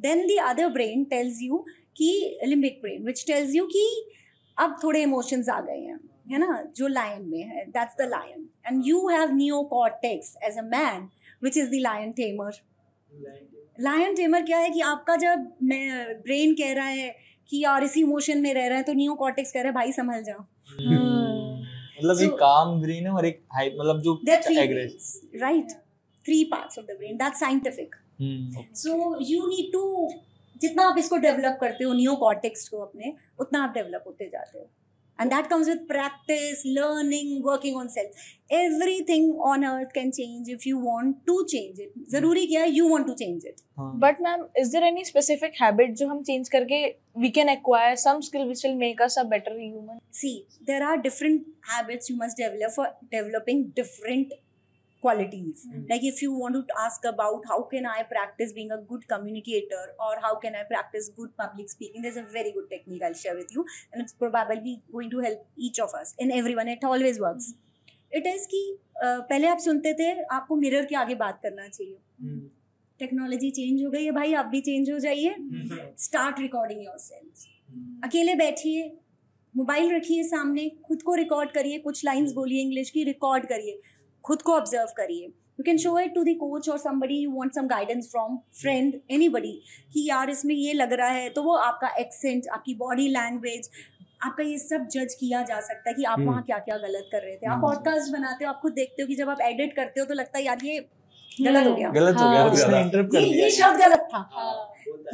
D: Then the other brain tells you कि limbic brain, which tells you कि अब थोड़े इमोशंस आ गए हैं, है ना, जो लायन में है, that's the lion. And you have neocortex as a man, which is the lion tamer. Lion tamer क्या है कि आपका जब ब्रेन कह रहा है कि यार इसी इमोशन में रह रहा है, तो नियोकॉर्टेक्स कह रहा है भाई संभल जाओ।
C: मतलब एक काम ब्रेन है और एक हाई, मतलब जो aggressive,
D: right, 3 parts of the brain, that's scientific. So you need to, जितना आप इसको डेवलप करते हो नियोकॉर्टेक्स को अपने, उतना आप डेवलप होते जाते हो। And that comes with practice, learning, working on self. Everything on earth can change if you want to change it. Zaruri kya hai? You want to change it.
E: But ma'am, is there any specific habit जो हम change करके we can acquire some skill which will make us a better human?
D: See, there are different habits you must develop for developing different qualities. Like if you want to ask about how can I practice being a good communicator or how can I practice good public speaking, there's a very good technique I'll share with you, and it's probably going to help each of us and everyone. It always works. It is कि पहले आप सुनते थे आपको mirror के आगे बात करना चाहिए. टेक्नोलॉजी चेंज हो गई है भाई, आप भी चेंज हो जाइए. Start recording yourself. अकेले बैठिए, मोबाइल रखिए सामने, खुद को रिकॉर्ड करिए, कुछ लाइंस बोलिए इंग्लिश की, रिकॉर्ड करिए, खुद को ऑब्जर्व करिए. You can show it to the coach और somebody you want some guidance from, friend, anybody, कि यार इसमें ये लग रहा है. तो वो आपका एक्सेंट, आपकी बॉडी लैंग्वेज, आपका ये सब जज किया जा सकता है कि आप वहाँ क्या क्या गलत कर रहे थे. आप पॉडकास्ट बनाते हो, आप खुद देखते हो कि जब आप एडिट करते हो तो लगता है यार ये गलत हो गया,
C: उसने इंटरप्ट कर दिया,
D: ये शब्द गलत था.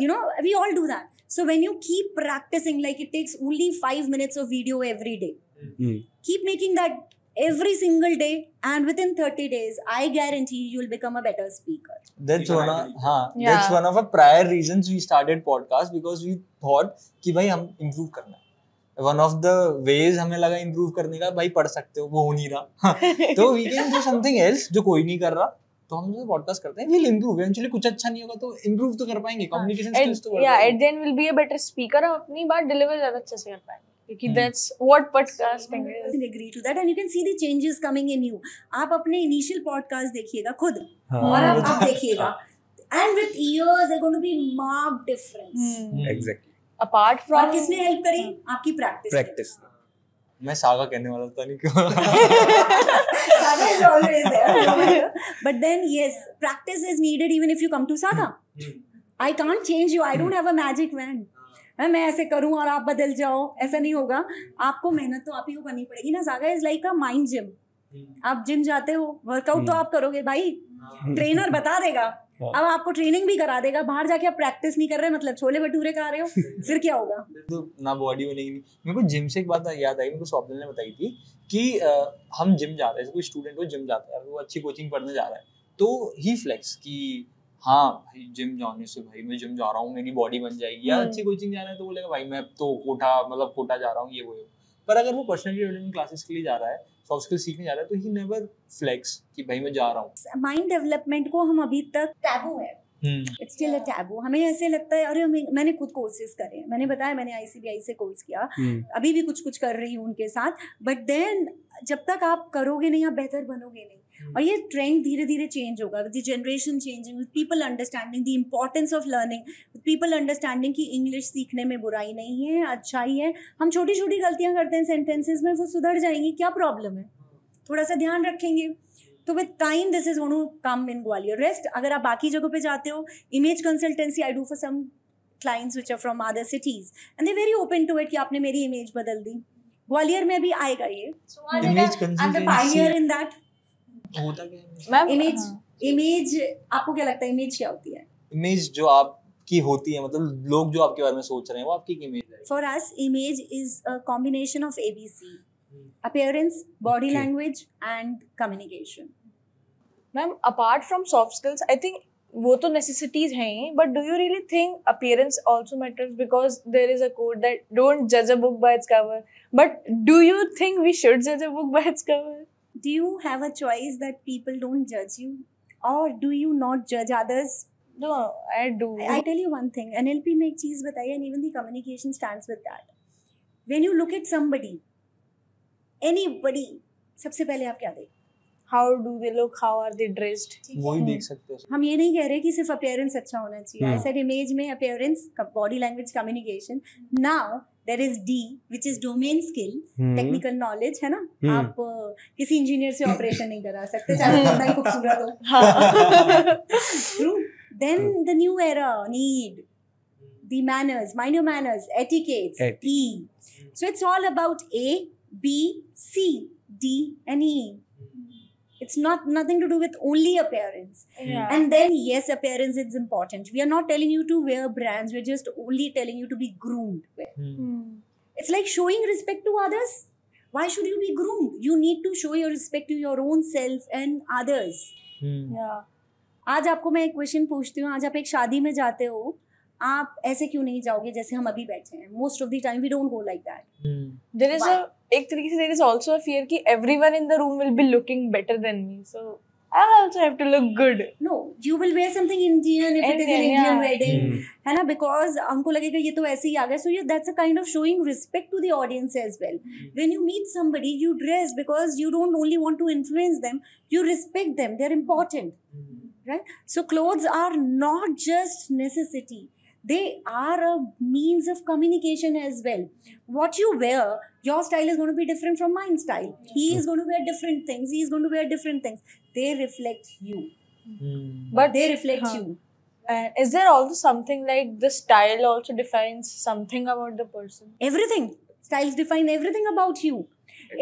D: You know, we all do that. So when you keep practicing, like it takes only 5 minutes of video every day. Keep making that every single day, and within 30 days, I guarantee you will become a better speaker.
C: That's one of our prior reasons we started podcast, because we thought कि भाई हम improve करना है. One of the ways हमें लगा improve करने का, भाई पढ़ सकते हो, वो हो नहीं रहा. तो we can do something else जो कोई नहीं कर रहा. तो हम जो पॉडकास्ट करते हैं we'll improve. Eventually कुछ अच्छा नहीं होगा तो improve तो कर पाएंगे. Communication skills तो बढ़
E: at the end we'll be a better speaker. हम अपनी बात deliver ज़्यादा अच्छे से कर पाएंगे. क्योंकि that's what podcasting is.
D: I agree to that, and you can see the changes coming in you. आप अपने initial podcast देखिएगा खुद, और आप देखिएगा, and with years there's going to be marked difference.
B: Exactly.
E: Apart from,
D: और किसने help करी? आपकी practice.
C: मैं सागा कहने वाला था, नहीं क्यों.
D: Saga is always there. But then yes, practice is needed even if you come to Saga. I can't change you. I don't have a magic wand. मैं ऐसे करूं और आप बदल जाओ, ऐसा नहीं होगा. आपको मेहनत तो आप ही को करनी पड़ेगी ना. Saga is like a mind gym. आप जिम जाते हो, वर्कआउट तो आप करोगे भाई, ट्रेनर बता देगा, अब आपको ट्रेनिंग भी करा देगा. बाहर जाके आप प्रैक्टिस नहीं कर रहे, मतलब छोले भटूरे खा रहे हो, फिर क्या होगा.
C: तो ना बॉडी बनेगी. मेरे को जिम से एक बात याद आई, मेरे को स्वप्निल ने बताई थी कि हम जिम जा रहे हैं, कोई स्टूडेंट वो जिम जाता है, वो अच्छी कोचिंग पढ़ने जा रहा है, तो ही फ्लेक्स कि हाँ भाई जिम जाने से भाई मैं जिम जा रहा हूँ, मेरी बॉडी बन जाएगी. या अच्छी कोचिंग जा रहा है तो बोलेगा भाई मैं तो कोटा जा रहा हूँ, ये वो. पर अगर वो पर्सनैलिटी डेवलपमेंट क्लासेस के लिए जा रहा है, सॉफ्ट स्किल सीखने जा रहा है, तो ही नेवर फ्लेक्स कि भाई मैं जा रहा हूँ.
D: माइंड डेवलपमेंट को हम अभी तक टैबू है. It's still a taboo. हमें ऐसे लगता है अरे मैंने खुद कोर्सेज करे, मैंने बताया मैंने ICBI से कोर्स किया, अभी भी कुछ कर रही हूँ उनके साथ. बट देन जब तक आप करोगे नहीं, आप बेहतर बनोगे नहीं. और ये ट्रेंड धीरे धीरे चेंज होगा with the generation changing, with people understanding the importance of learning, with people understanding कि इंग्लिश सीखने में बुराई नहीं है, अच्छाई है. हम छोटी छोटी गलतियां करते हैं सेंटेंसेस में, वो सुधर जाएंगी, क्या प्रॉब्लम है, थोड़ा सा ध्यान रखेंगे. तो with time this is going to come in Gwalior. Rest अगर आप बाकी जगहों पे जाते हो, image consultancy I do for some clients which are from other cities and they very open to it कि आपने मेरी इमेज बदल दी. ग्वालियर में भी आएगा ये.
C: Image
D: Pioneer in that.
C: होता क्या है
D: इमेज आपको क्या लगता है, इमेज क्या होती है?
C: इमेज जो आपकी होती है, मतलब लोग जो आपके बारे में सोच रहे हैं, वो आपकी इमेज है.
D: For us image is a combination of ABC, appearance, body language and communication.
E: Ma'am, apart from soft skills, I think वो तो necessities हैं, but do you really think appearance also matters? Because there is a quote that don't judge a book by its cover. But do you think we should judge a book by its cover?
D: Do you have a choice that people don't judge you, or do you not judge others?
E: No, I do.
D: I tell you one thing, NLP में एक चीज बताई, and even the communication stands with that. When you look at somebody, anybody, सबसे पहले आप क्या देखते?
E: How do they look? How are they dressed?
C: वो ही देख सकते हो.
D: हम ये नहीं कह रहे कि सिर्फ appearance अच्छा होना चाहिए. I said image में appearance, body language, communication. Now there is D, which is domain skill, technical knowledge, है ना. आप किसी इंजीनियर से ऑपरेशन नहीं करा सकते, चाहे कितना ही खूबसूरत हो. True. Then the new era need the manners, mind your manners, etiquettes, E. So it's all about A, B, C, D, and E. It's nothing to do with only appearance.
E: Yeah.
D: And then yes, appearance is important. We are not telling you to wear brands. We're just only telling you to be groomed. It's like showing respect to others. Why should you be groomed? You need to show your respect to your own self and others.
E: Yeah.
D: आज आपको मैं एक question पूछती हूँ, आज आप एक शादी में जाते हो, आप ऐसे क्यों नहीं जाओगे जैसे हम अभी बैठे हैं? Most of the time we don't go like that.
E: There is एक तरीके से there is also a fear कि everyone in the room will be looking better than me, so I also have to look good.
D: No, you will wear something Indian if it is an
E: Indian,
D: Indian
E: yeah.
D: wedding, है ना? Because हमको लगेगा ये तो ऐसे ही आ गया. So yeah, that's a kind of showing respect to the audience as well. When you meet somebody, you dress because you don't only want to influence them, you respect them. They're important, right? So clothes are not just necessity. They are a means of communication as well. What you wear, your style is going to be different from mine style. He is going to wear different things. He is going to wear different things. They reflect you.
E: But
D: They reflect
E: Huh.
D: you.
E: Is there also something like the style also defines something about the person?
D: Everything. Styles define everything about you.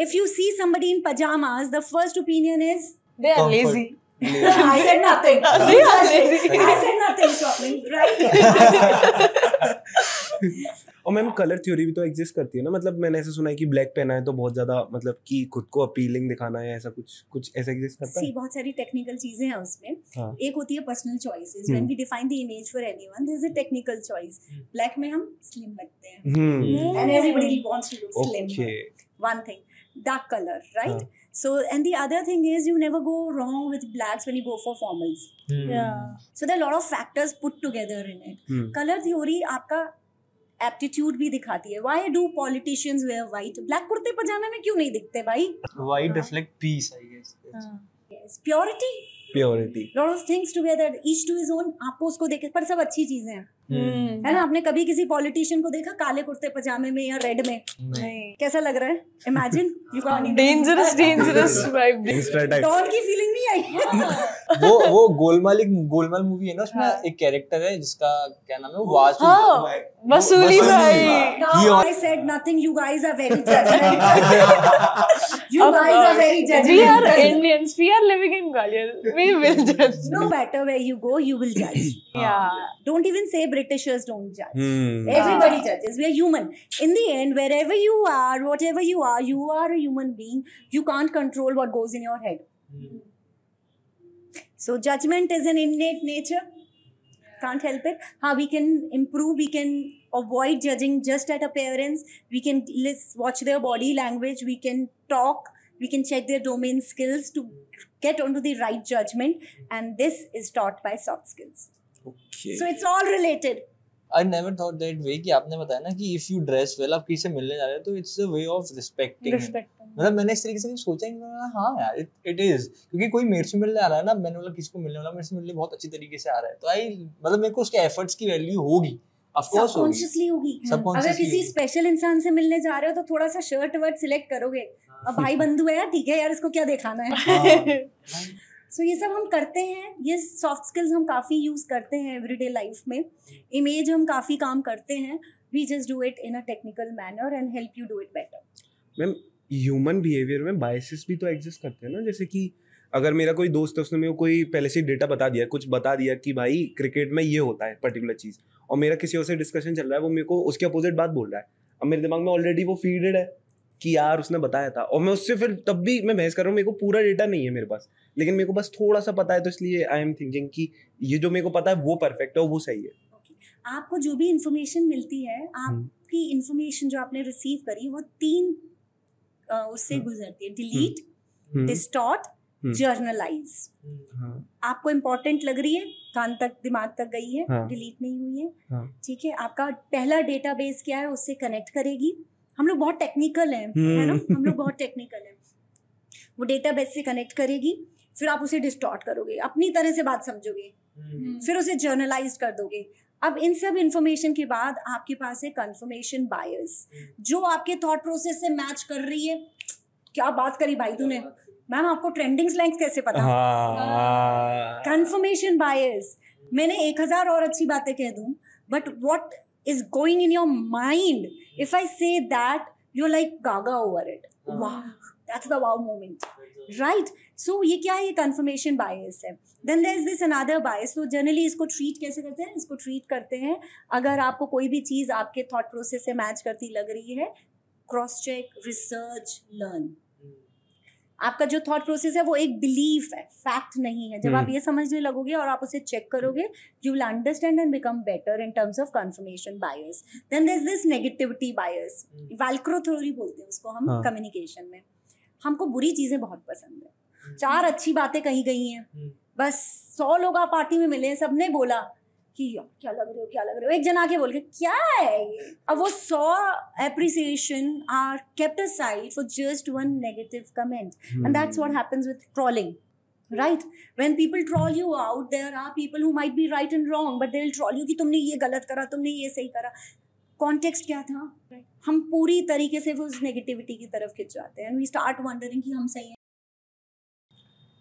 D: If you see somebody in pajamas, the first opinion is,
E: They are
C: Comfort.
E: lazy.
D: I said nothing.
E: They are lazy.
D: I said nothing, Swapnil, right?
B: और ma'am colour theory भी तो exist करती है ना, मतलब मैंने ऐसा सुना है कि ब्लैक पहना है तो बहुत ज्यादा मतलब कि खुद को अपीलिंग दिखाना है, ऐसा कुछ ऐसा एग्जिस्ट करता
D: See,
B: है?
D: बहुत सारी टेक्निकल चीजें हैं उसमें.
B: हाँ.
D: एक होती है personal choices. When we define the image for anyone, there is a technical choice. Black में हम स्लिम लगते हैं. And everybody wants to look slim.
B: Okay.
D: One thing. Dark color, right?
B: हाँ.
D: So, and the other thing is you never go wrong with blacks when you go for formals.
E: Yeah.
D: So there are a lot of factors put together in it. Color theory आपका aptitude भी दिखाती है. Why do politicians wear white? Black कुर्ते पजामे में क्यों नहीं दिखते भाई?
C: White reflect peace, I guess.
D: Yes. Purity.
B: Purity.
D: Lot of things together. Each to his own. आपको उसको देखे पर सब अच्छी चीजें हैं.
E: Hmm.
D: है ना? आपने कभी किसी पॉलिटिशियन को देखा काले कुर्ते पजामे में या रेड में?
E: नहीं.
D: कैसा लग रहा है? Imagine. You can't.
E: Dangerous vibe.
B: Gangster type.
D: Don की फीलिंग नहीं आई.
C: वो गोलमाल मूवी है ना, उसमें एक कैरेक्टर है जिसका क्या नाम है, वो वासु.
E: हाँ, वसूली भाई.
D: Now I said nothing. You guys are very judgmental. You guys are very
E: We
D: judgmental.
E: are Indians. We are living in Gwalior. We will judge.
D: No matter where you go, you will judge.
E: Yeah.
D: Don't even say Britishers don't judge.
B: Hmm.
D: Everybody judges. We are human. In the end, wherever you are, whatever you are a human being. You can't control what goes in your head. So judgment is an innate nature. Can't help it. We can improve. We can avoid judging just at appearance. We can watch their body language. We can talk. We can check their domain skills to get onto the right judgment. And this is taught by soft skills.
B: Okay.
D: So it's all related.
C: I never thought that way कि आपने बताया ना कि if you dress well, आप किसी से मिलने जा रहे हो तो it's a way of respecting. मतलब मैंने इस तरीके से सोचा ही नहीं. हाँ यार, it is, क्योंकि कोई मेरे से मिलने आ रहा है ना, मैंने बोला किसी को मिलने वाला मेरे से मिलने बहुत अच्छी तरीके से आ रहा है, तो मतलब मेरे को उसके एफर्ट्स की वैल्यू होगी.
D: सबकॉन्शियसली होगी. अगर किसी स्पेशल इंसान से मिलने जा रहे हो तो थोड़ा सा शर्ट वर्ट सिलेक्ट करोगे. अब भाई बंधु है यार, ठीक है यार, इसको क्या दिखाना है. सो ये सब हम करते हैं. ये सॉफ्ट स्किल्स हम काफ़ी यूज़ करते हैं एवरीडे लाइफ में. इमेज हम काफ़ी काम करते हैं. We just do it in a technical manner and help you do it better.
B: Ma'am human behaviour में बायसेस भी तो एग्जिस्ट करते हैं ना, जैसे कि अगर मेरा कोई दोस्त है, उसने मेरे को कोई पहले से डेटा बता दिया कि भाई क्रिकेट में ये होता है पर्टिकुलर चीज़, और मेरा किसी और से डिस्कशन चल रहा है, वो मेरे को उसके अपोजिट बात बोल रहा है. अब मेरे दिमाग में ऑलरेडी वो फीडेड है कि यार उसने बताया था, और मैं उससे फिर तब भी मैं बहस कर रहा हूँ. मेरे को पूरा डेटा नहीं है मेरे पास, लेकिन मेरे को बस थोड़ा सा पता है, तो इसलिए आई एम थिंकिंग कि ये जो मेरे को पता है वो परफेक्ट है और वो सही है.
D: आपको जो भी इंफॉर्मेशन मिलती है, आपकी इंफॉर्मेशन जो आपने रिसीव करी, वो 3 उससे गुजरती है. Delete, distort, generalized. आपको इम्पोर्टेंट लग रही है, कान तक दिमाग तक गई है, डिलीट नहीं हुई है, ठीक है. आपका पहला डेटाबेस क्या है, उससे कनेक्ट करेगी. हम लोग बहुत टेक्निकल हैं, है ना, हम लोग बहुत टेक्निकल हैं. वो डेटाबेस से कनेक्ट करेगी, फिर आप उसे डिस्टॉर्ट करोगे, अपनी तरह से बात समझोगे, फिर उसे जर्नलाइज कर दोगे. अब इन सब इंफॉर्मेशन के बाद आपके पास है कंफर्मेशन बायस, जो आपके थॉट प्रोसेस से मैच कर रही है. क्या बात करी भाई तूने, मैम आपको ट्रेंडिंग स्लैंग्स कैसे पता? Confirmation bias. मैंने 1000 और अच्छी बातें कह दूं, but what is going in your mind, if I say that, you're like gaga over it. Wow, that's the wow moment, right? So ये क्या है, ये confirmation bias है. Then there's this another bias. So generally इसको treat कैसे करते हैं? इसको treat करते हैं, अगर आपको कोई भी चीज़ आपके thought process से match करती लग रही है, क्रॉस चेक, रिसर्च, लर्न. आपका जो थॉट प्रोसेस है वो एक बिलीफ है, फैक्ट नहीं है. जब आप ये समझने लगोगे और आप उसे चेक करोगे, you will understand and become better in terms of confirmation bias. Then there is this negativity bias, Velcro theory बोलते हैं उसको हम कम्युनिकेशन में. हमको बुरी चीजें बहुत पसंद है, 4 अच्छी बातें कही गई हैं, बस 100 लोग आप पार्टी में मिले, सबने बोला कि क्या लग रहे हो, क्या लग रहे हो, एक जन आके बोल के क्या है ये. अब वो 100 appreciation are kept aside for just one negative comment. And that's what happens with trolling, right? When people troll you out, there are people who might be right and wrong, but they'll troll you कि तुमने ये गलत करा, तुमने ये सही करा. Context क्या था? हम पूरी तरीके से उस नेगेटिविटी की तरफ खिंच जाते हैं, and we start wondering कि हम सही हैं.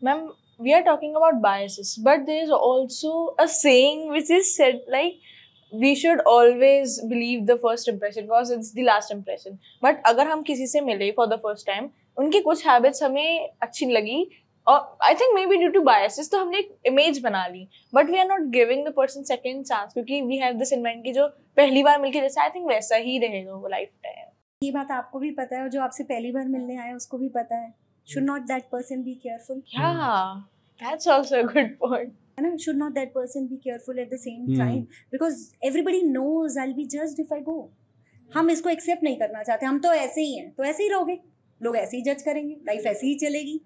E: Ma'am, we are talking about biases, but there is also a saying which is said like we should always believe the first impression because it's the last impression. But अगर हम किसी से मिले for the first time, उनकी कुछ habits हमें अच्छी लगी और I think maybe due to biases तो हमने एक image बना ली, but we are not giving the person second chance क्योंकि we have this in mind कि जो पहली बार मिलके जैसा I think वैसा ही रहेगा वो lifetime.
D: ये बात आपको भी पता है और जो आपसे पहली बार मिलने आया उसको भी पता है. Should not that person be careful?
E: Yeah, that's also a good point.
D: And should not that person be careful at the same time? Because everybody knows I'll be judged if I go. हम इसको accept नहीं करना चाहते, हम तो ऐसे ही हैं, तो ऐसे ही रहोगे, लोग ऐसे ही जज करेंगे, लाइफ ऐसे ही चलेगी.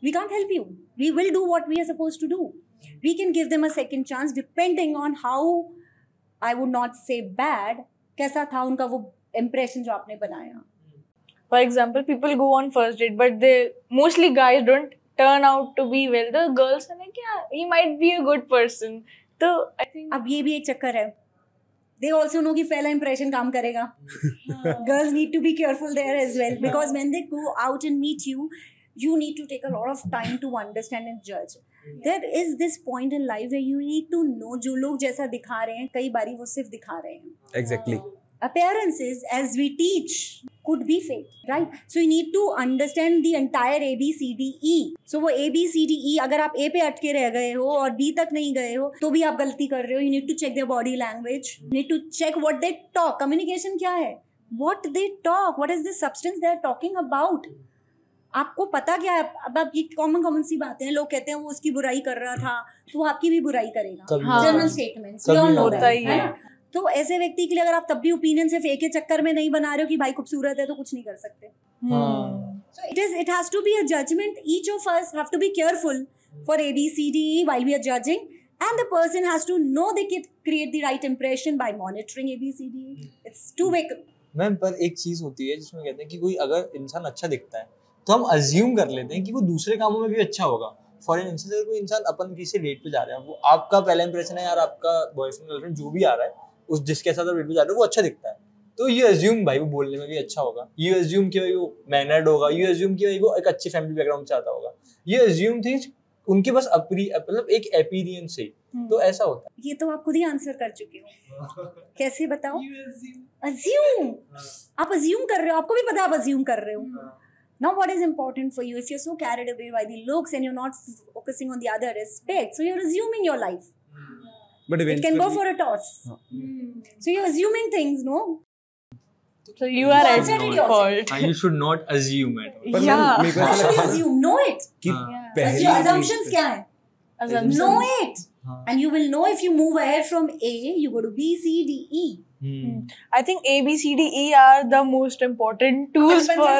D: We can't help you. We will do what we are supposed to do. We can give them a second chance depending on how, I would not say bad, कैसा था उनका वो impression जो आपने बनाया.
E: For example, people go on first date, but they mostly guys don't turn out to be well. The girls are like, yeah, he might be a good person. So I think
D: अब ये भी एक चक्कर है. They also know कि पहला impression काम करेगा. Girls need to be careful there as well because when they go out and meet you, you need to take a lot of time to understand and judge. There is this point in life where you need to know जो लोग जैसा दिखा रहे हैं, कई बारी वो सिर्फ दिखा रहे हैं.
B: Exactly.
D: Appearances, as we teach, could be fake, right? So you need to understand the entire A, B, C, D, E. So वो A, B, C, D, E अगर आप A पे अटके रह गए हो और B तक नहीं गए हो तो भी आप गलती कर रहे हो. You need to check their body language. You need to check what they talk. Communication क्या है? What they talk. What is the substance they are talking about? आपको पता क्या है? अब आप ये कॉमन सी बातें हैं, लोग कहते हैं वो उसकी बुराई कर रहा था तो वो आपकी भी बुराई करेगा. General statements, we all know that, है ना? तो ऐसे व्यक्ति के लिए अगर आप तब भी ओपिनियन सिर्फ एक ही चक्कर में नहीं बना रहे हो कि भाई खूबसूरत है तो कुछ नहीं कर सकते. So it has to be a judgment. Each of us have to be careful for A, B, C, D, E while we are judging, and the person has to know they can create the right impression by monitoring A, B, C, D, E. It's two-way.
C: Ma'am पर एक चीज होती है जिसमें कहते हैं कि कोई अगर इंसान अच्छा दिखता है तो हम अज्यूम कर लेते हैं कि वो दूसरे कामों में भी अच्छा होगा. फॉर इंस्टेंस अगर कोई इंसान अपन किसी डेट पे जा रहे हैं, वो आपका पहला इंप्रेशन है यार, आपका बॉयफ्रेंड गर्लफ्रेंड जो भी आ रहा है उस जिसके साथ आप डेट पे जा रहे हो वो अच्छा दिखता है, तो ये अज्यूम भाई वो बोलने में भी अच्छा होगा, ये अज्यूम कि भाई वो मैनर्ड होगा, ये अज्यूम कि भाई वो एक अच्छी फैमिली बैकग्राउंड से आता होगा, ये अज्यूम थिंग्स उनके बस मतलब एक अपीयरेंस से. तो ऐसा होता है.
D: ये तो आप खुद ही आंसर कर चुके हो. कैसे बताओ? अज्यूम. आप अज्यूम कर रहे हो, आपको भी पता है आप अज्यूम कर रहे हो. Now what is important for you? If you're so carried away by the looks and you're not focusing on the other aspects, so you're assuming your life.
B: But
D: it can go for a toss. So you're assuming things, no?
E: So you are at fault.
C: You should not assume it.
E: Yeah.
D: How should you assume? Know it.
B: कि पहली
D: Assumptions क्या है?
E: Assumptions.
D: Know it. And you will know if you move ahead from A, you go to B, C, D, E.
E: I think A, B, C, D, E are the most important tools for.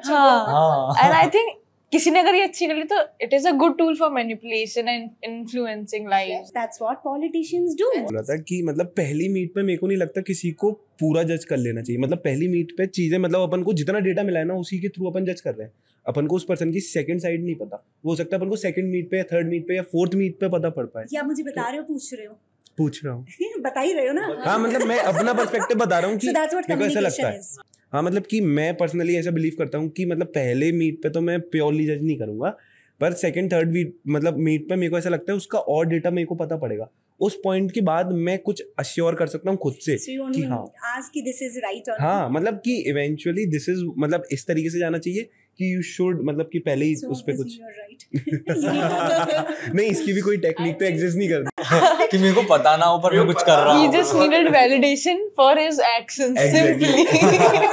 E: हाँ. And I think किसी ने अगर ये अच्छी कर ली तो it is a good tool for manipulation and influencing lives.
D: Yes, that's what politicians do.
B: बोला था कि मतलब पहली मीट पे मेरे को नहीं लगता किसी को पूरा जज कर लेना चाहिए. मतलब पहली मीट पे चीजें मतलब अपन को जितना डेटा मिला है ना उसी के थ्रू अपन जज कर रहे हैं. अपन को उस पर्सन की सेकंड साइड नहीं पता. हो सकता है अपन को सेकंड मीट पे या थर्ड मीट पे या फोर्थ मीट पे पता पड़ पाए.
D: क्या मुझे बता रहे हो, पूछ रहे हो?
B: पूछ रहा हूँ.
D: बता ही रहे हो ना.
B: हाँ मतलब मैं अपना पर्सपेक्टिव बता रहा हूँ कि
D: So that's what
B: मेरे को ऐसा लगता
D: communication
B: है.
D: is.
B: हाँ मतलब कि मैं पर्सनली ऐसा बिलीव करता हूँ कि मतलब पहले मीट पे तो मैं प्योरली जज नहीं करूंगा, पर सेकंड थर्ड मतलब मीट पे मेरे को ऐसा लगता है उसका और डेटा मेरे को पता पड़ेगा. उस पॉइंट के बाद मैं कुछ अश्योर कर सकता हूँ खुद से कि हाँ
D: ask कि this is right or
B: हाँ मतलब कि इवेंचुअली दिस इज मतलब इस तरीके से जाना चाहिए कि यू शुड मतलब कि पहले ही
D: so
B: उस पे
D: obviously
B: कुछ
D: you're right.
B: नहीं इसकी भी कोई टेक्निक तो एग्जिस्ट नहीं करती
C: कि मेरे को पता ना हो पर मैं कुछ कर रहा
E: He
C: हूँ.
E: just needed validation for his actions.
B: Exactly.
E: Simply.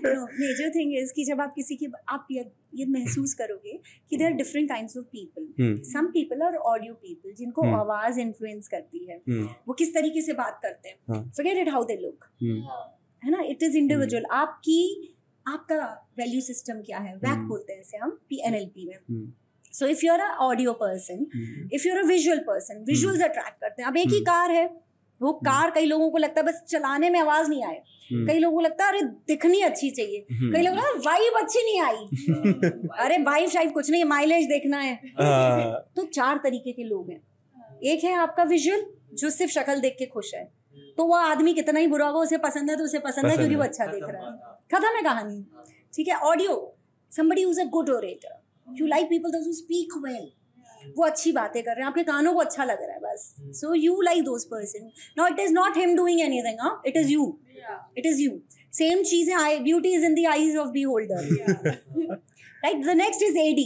D: No, major thing is कि जब आप किसी की आप ये महसूस करोगे कि there are different kinds of people. Some people are audio people जिनको आवाज इन्फ्लुएंस करती है. वो किस तरीके से बात करते हैं. Forget it how they look. है ना? It is individual. आपका वैल्यू सिस्टम क्या है? वैक बोलते हैं इसे हम NLP में. So if you're an audio person, if you're a visual person, visuals attract करते हैं. अब एक ही कार है, वो कार कई लोगों को लगता है बस चलाने में आवाज नहीं आए, कई लोगों को लगता है अरे दिखनी अच्छी चाहिए, कई लोगों को वाइब अच्छी नहीं आई, अरे वाइब शाइब कुछ नहीं, माइलेज देखना है. तो 4 तरीके के लोग हैं. एक है आपका विजुअल जो सिर्फ शक्ल देख के खुश है, तो वो आदमी कितना ही बुरा होगा, उसे पसंद है तो उसे पसंद है क्योंकि वो अच्छा देख रहा है. खत्म है कहानी. ठीक है. Audio, somebody who's a good orator, you like people who speak well, वो अच्छी बातें कर रहे हैं, आपके कानों को अच्छा लग रहा है बस. So you like those person. Now it is not him doing anything, huh? It is you. It is you. Same चीज है. Beauty is in the eyes of beholder. Right. The next is AD.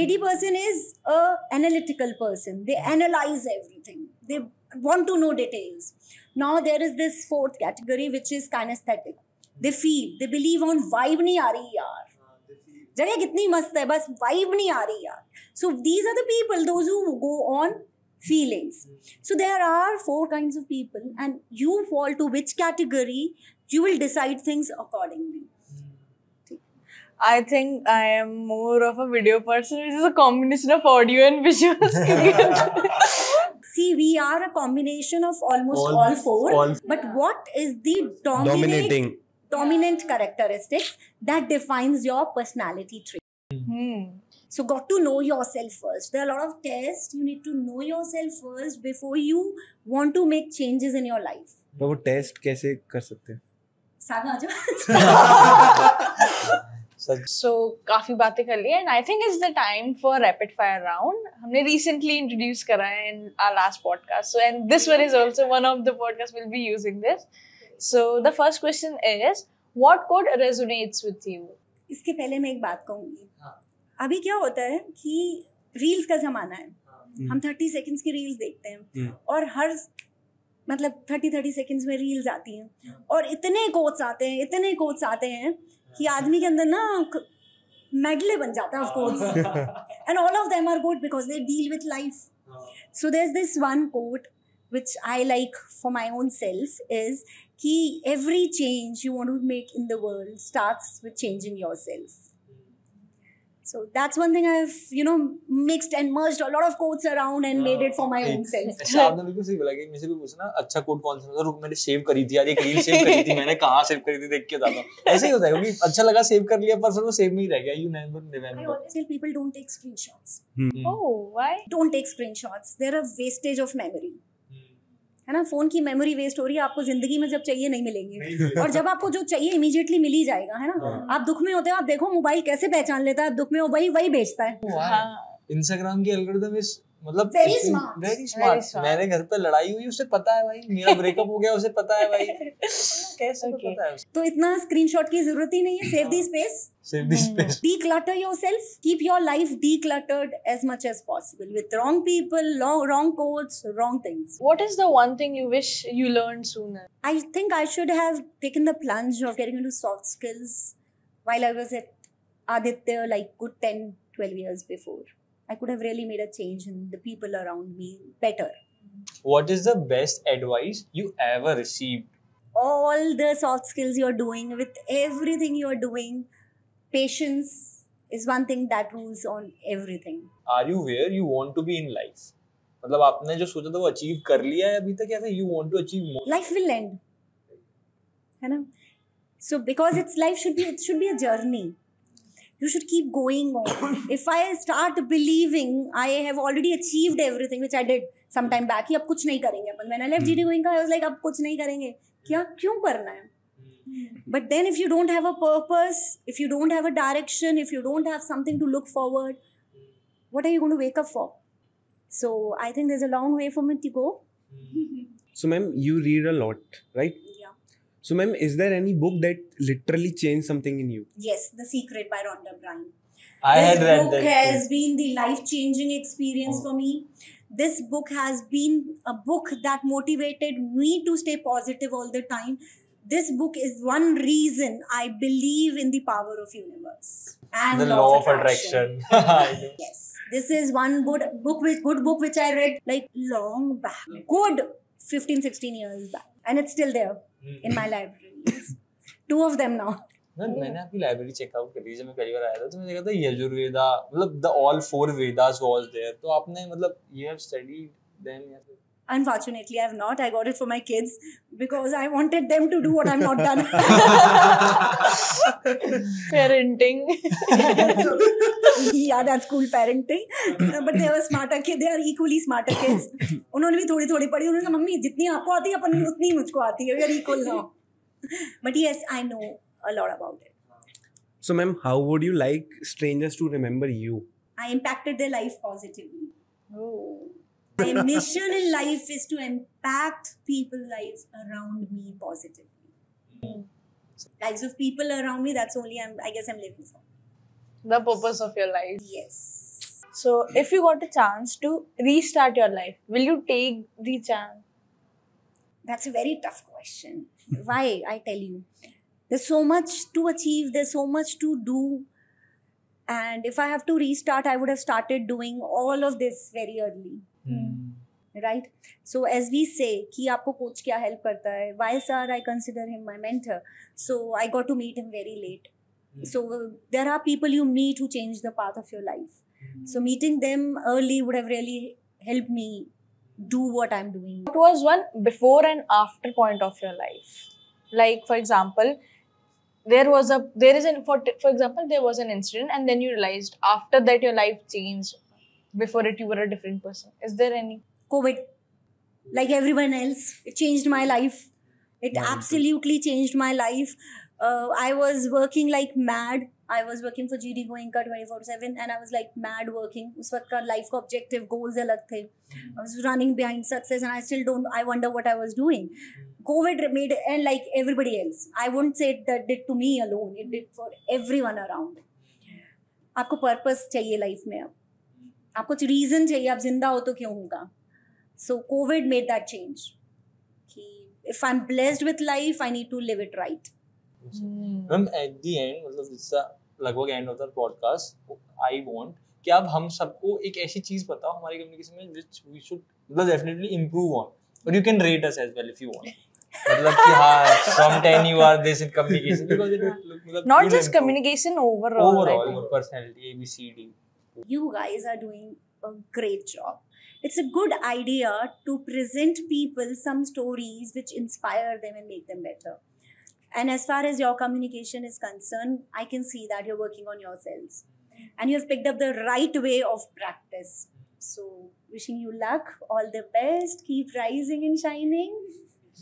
D: AD person is a analytical person. They analyze everything. They want to know details. Now there is this 4th category which is kinesthetic. They feel. They believe on vibe नहीं आ रही यार, जगह कितनी मस्त है बस vibe नहीं आ रही यार. So these are the people, those who go on feelings. So there are 4 kinds of people and you fall to which category, you will decide things accordingly.
E: I think I am more of a video person, which is a combination of audio and visuals.
D: See, we are a combination of almost all 4. But what is the dominant characteristics that defines your personality trait? So got to know yourself first. There are a lot of tests. You need to know yourself first before you want to make changes in your life.
B: तो वो test कैसे कर सकते हैं?
D: Saga आजा.
E: So काफी बातें कर ली and I think it's the time for rapid fire round. हमने recently introduce करा है in our last podcast. So and this one is also one of the podcasts we'll be using this. So the first question is, what quote resonates with you?
D: इसके पहले मैं एक बात कहूँगी. अभी क्या होता है कि रील्स का जमाना है. हम 30 सेकंड्स की रील्स देखते हैं और हर मतलब 30 सेकंड्स में रील्स आती हैं और इतने कोट्स आते हैं कि आदमी के अंदर ना मेडले बन जाता है of quotes. And all of them are good because they deal with life. So there is this one quote which I like for my own self is कि every change you want to make in the world starts with changing yourself. So that's one thing I've mixed and merged a lot of quotes around and made it for my own self.
C: अच्छा, आपने बिल्कुल सही बोला कि मुझे भी पूछना अच्छा कोट कौन सा था. रुक, मैंने सेव करी थी यार, एक रील सेव करी थी मैंने, कहाँ सेव करी थी देख के बताता हूँ. ऐसे ही होता है क्योंकि अच्छा लगा सेव कर लिया पर फिर वो सेव में ही रह गया. You never
D: I always tell people don't take screenshots.
E: Oh, why?
D: Don't take screenshots. They're a wastage of memory. है ना. फोन की मेमोरी वेस्ट हो रही है. आपको जिंदगी में जब चाहिए नहीं मिलेंगे और जब आपको जो चाहिए इमीडिएटली मिल ही जाएगा. है ना. आप दुख में होते हो, आप देखो मोबाइल कैसे पहचान लेता है. आप दुख में हो, वही बेचता है.
C: इंस्टाग्राम की एल्गोरिथम इज मतलब
D: Very smart.
C: Very smart. मेरे घर पे लड़ाई हुई, उसे पता है भाई. मेरा ब्रेकअप हो गया, उसे पता है भाई. कैसे पता है उसे?
D: तो इतना स्क्रीनशॉट की जरूरत ही नहीं है. Save the space.
C: Save the space.
D: Declutter yourself. Keep your life decluttered as much as possible with wrong people, wrong quotes, wrong things.
E: What is the one thing you wish you learned sooner?
D: I think I should have taken the plunge of getting into soft skills while I was at Aditya, like good 10-12 years before. I could have really made a change in the people around me better.
C: What is the best advice you ever received?
D: All the soft skills you're doing, with everything you're doing, patience is one thing that rules on everything.
C: Are you where you want to be in life? मतलब आपने जो सोचा था वो achieve कर लिया है अभी तक, या फिर you want to achieve more?
D: Life will end. है ना. So because it's life it should be a journey. You should keep going on. If I start believing I have already achieved everything, which I did some time back, कि अब कुछ नहीं करेंगे अपन. When I left GD Goenka, I was like अब कुछ नहीं करेंगे. क्यों करना है? But then if you don't have a purpose, if you don't have a direction, if you don't have something to look forward, what are you going to wake up for? So I think there's a long way for me to go.
B: So ma'am, you read a lot, right?
D: Yeah.
B: So ma'am, is there any book that literally changed something in you?
D: Yes, The Secret by Rhonda Byrne.
C: I had read
D: This book
C: that.
D: has been the life-changing experience for me. This book has been a book that motivated me to stay positive all the time. this book is one reason I believe in the power of universe and
C: The law of attraction. I know.
D: Yes, this is one good book which I read like long back, good 15-16 years back, and it's still there in my library. 2 of them now.
C: मैंने आपकी library checkout करी जब मैं पहली बार आया था, तो मैंने देखा था यजुर्वेदा, मतलब the all 4 Vedas was there. तो आपने मतलब you have studied them या फिर?
D: Unfortunately, I have not. I got it for my kids because I wanted them to do what I'm not done.
E: Parenting.
D: Yeah, that's cool parenting. But they were smarter kids. They are equally smarter kids. उन्होंने भी थोड़ी थोड़ी पढ़ी. उन्होंने कहा mummy जितनी आपको आती है अपन उतनी मुझको आती है. We are equal now. But yes, I know a lot about it.
B: So ma'am, how would you like strangers to remember you?
D: I impacted their life positively.
E: Oh.
D: My mission in life is to impact people's lives around me positively. Lives of people around me, that's only I guess I'm living for.
E: The purpose of your life.
D: Yes.
E: So, if you got a chance to restart your life, will you take the chance?
D: That's a very tough question. Why? I tell you. There's so much to achieve, there's so much to do. And if I have to restart, I would have started doing all of this very early. Right? So as we say कि आपको coach क्या help करता है, YSR I consider him my mentor. So I got to meet him very late. So there are people you meet who change the path of your life. So meeting them early would have really helped me do what I'm doing.
E: What was one before and after point of your life? Like, for example, there was an incident, and then you realized after that your life changed. Before it, you were a different person. Is there any?
D: COVID, like everyone else, it changed my life. It absolutely changed my life. I was working like mad. I was working for GD Goenka 24/7, and I was like mad working. उस वक्त का life का objective goals अलग थे. I was running behind success, and I still don't. I wonder what I was doing. COVID made, and like everybody else, I wouldn't say that did to me alone. It did for everyone around. आपको purpose चाहिए life में अब. आपको कुछ reason चाहिए, आप जिंदा हो तो क्यों होगा. So Covid made that change कि if I am blessed with life I need to live it right.
C: Ma'am at the end, मतलब दिस लगभग end of the podcast, I want कि आप हम सबको एक ऐसी चीज बताओ हमारी कम्युनिकेशन में व्हिच वी शुड मतलब डेफिनेटली इंप्रूव ऑन, और you can rate us as well if you want. मतलब कि हाँ, from 10 you are this in communication, because it मतलब
E: Not just communication, overall. I think.
C: Personality, ABCD.
D: You guys are doing a great job. It's a good idea to present people some stories which inspire them and make them better. And as far as your communication is concerned, I can see that you're working on yourselves. And you have picked up the right way of practice. So, wishing you luck, all the best, keep rising and shining.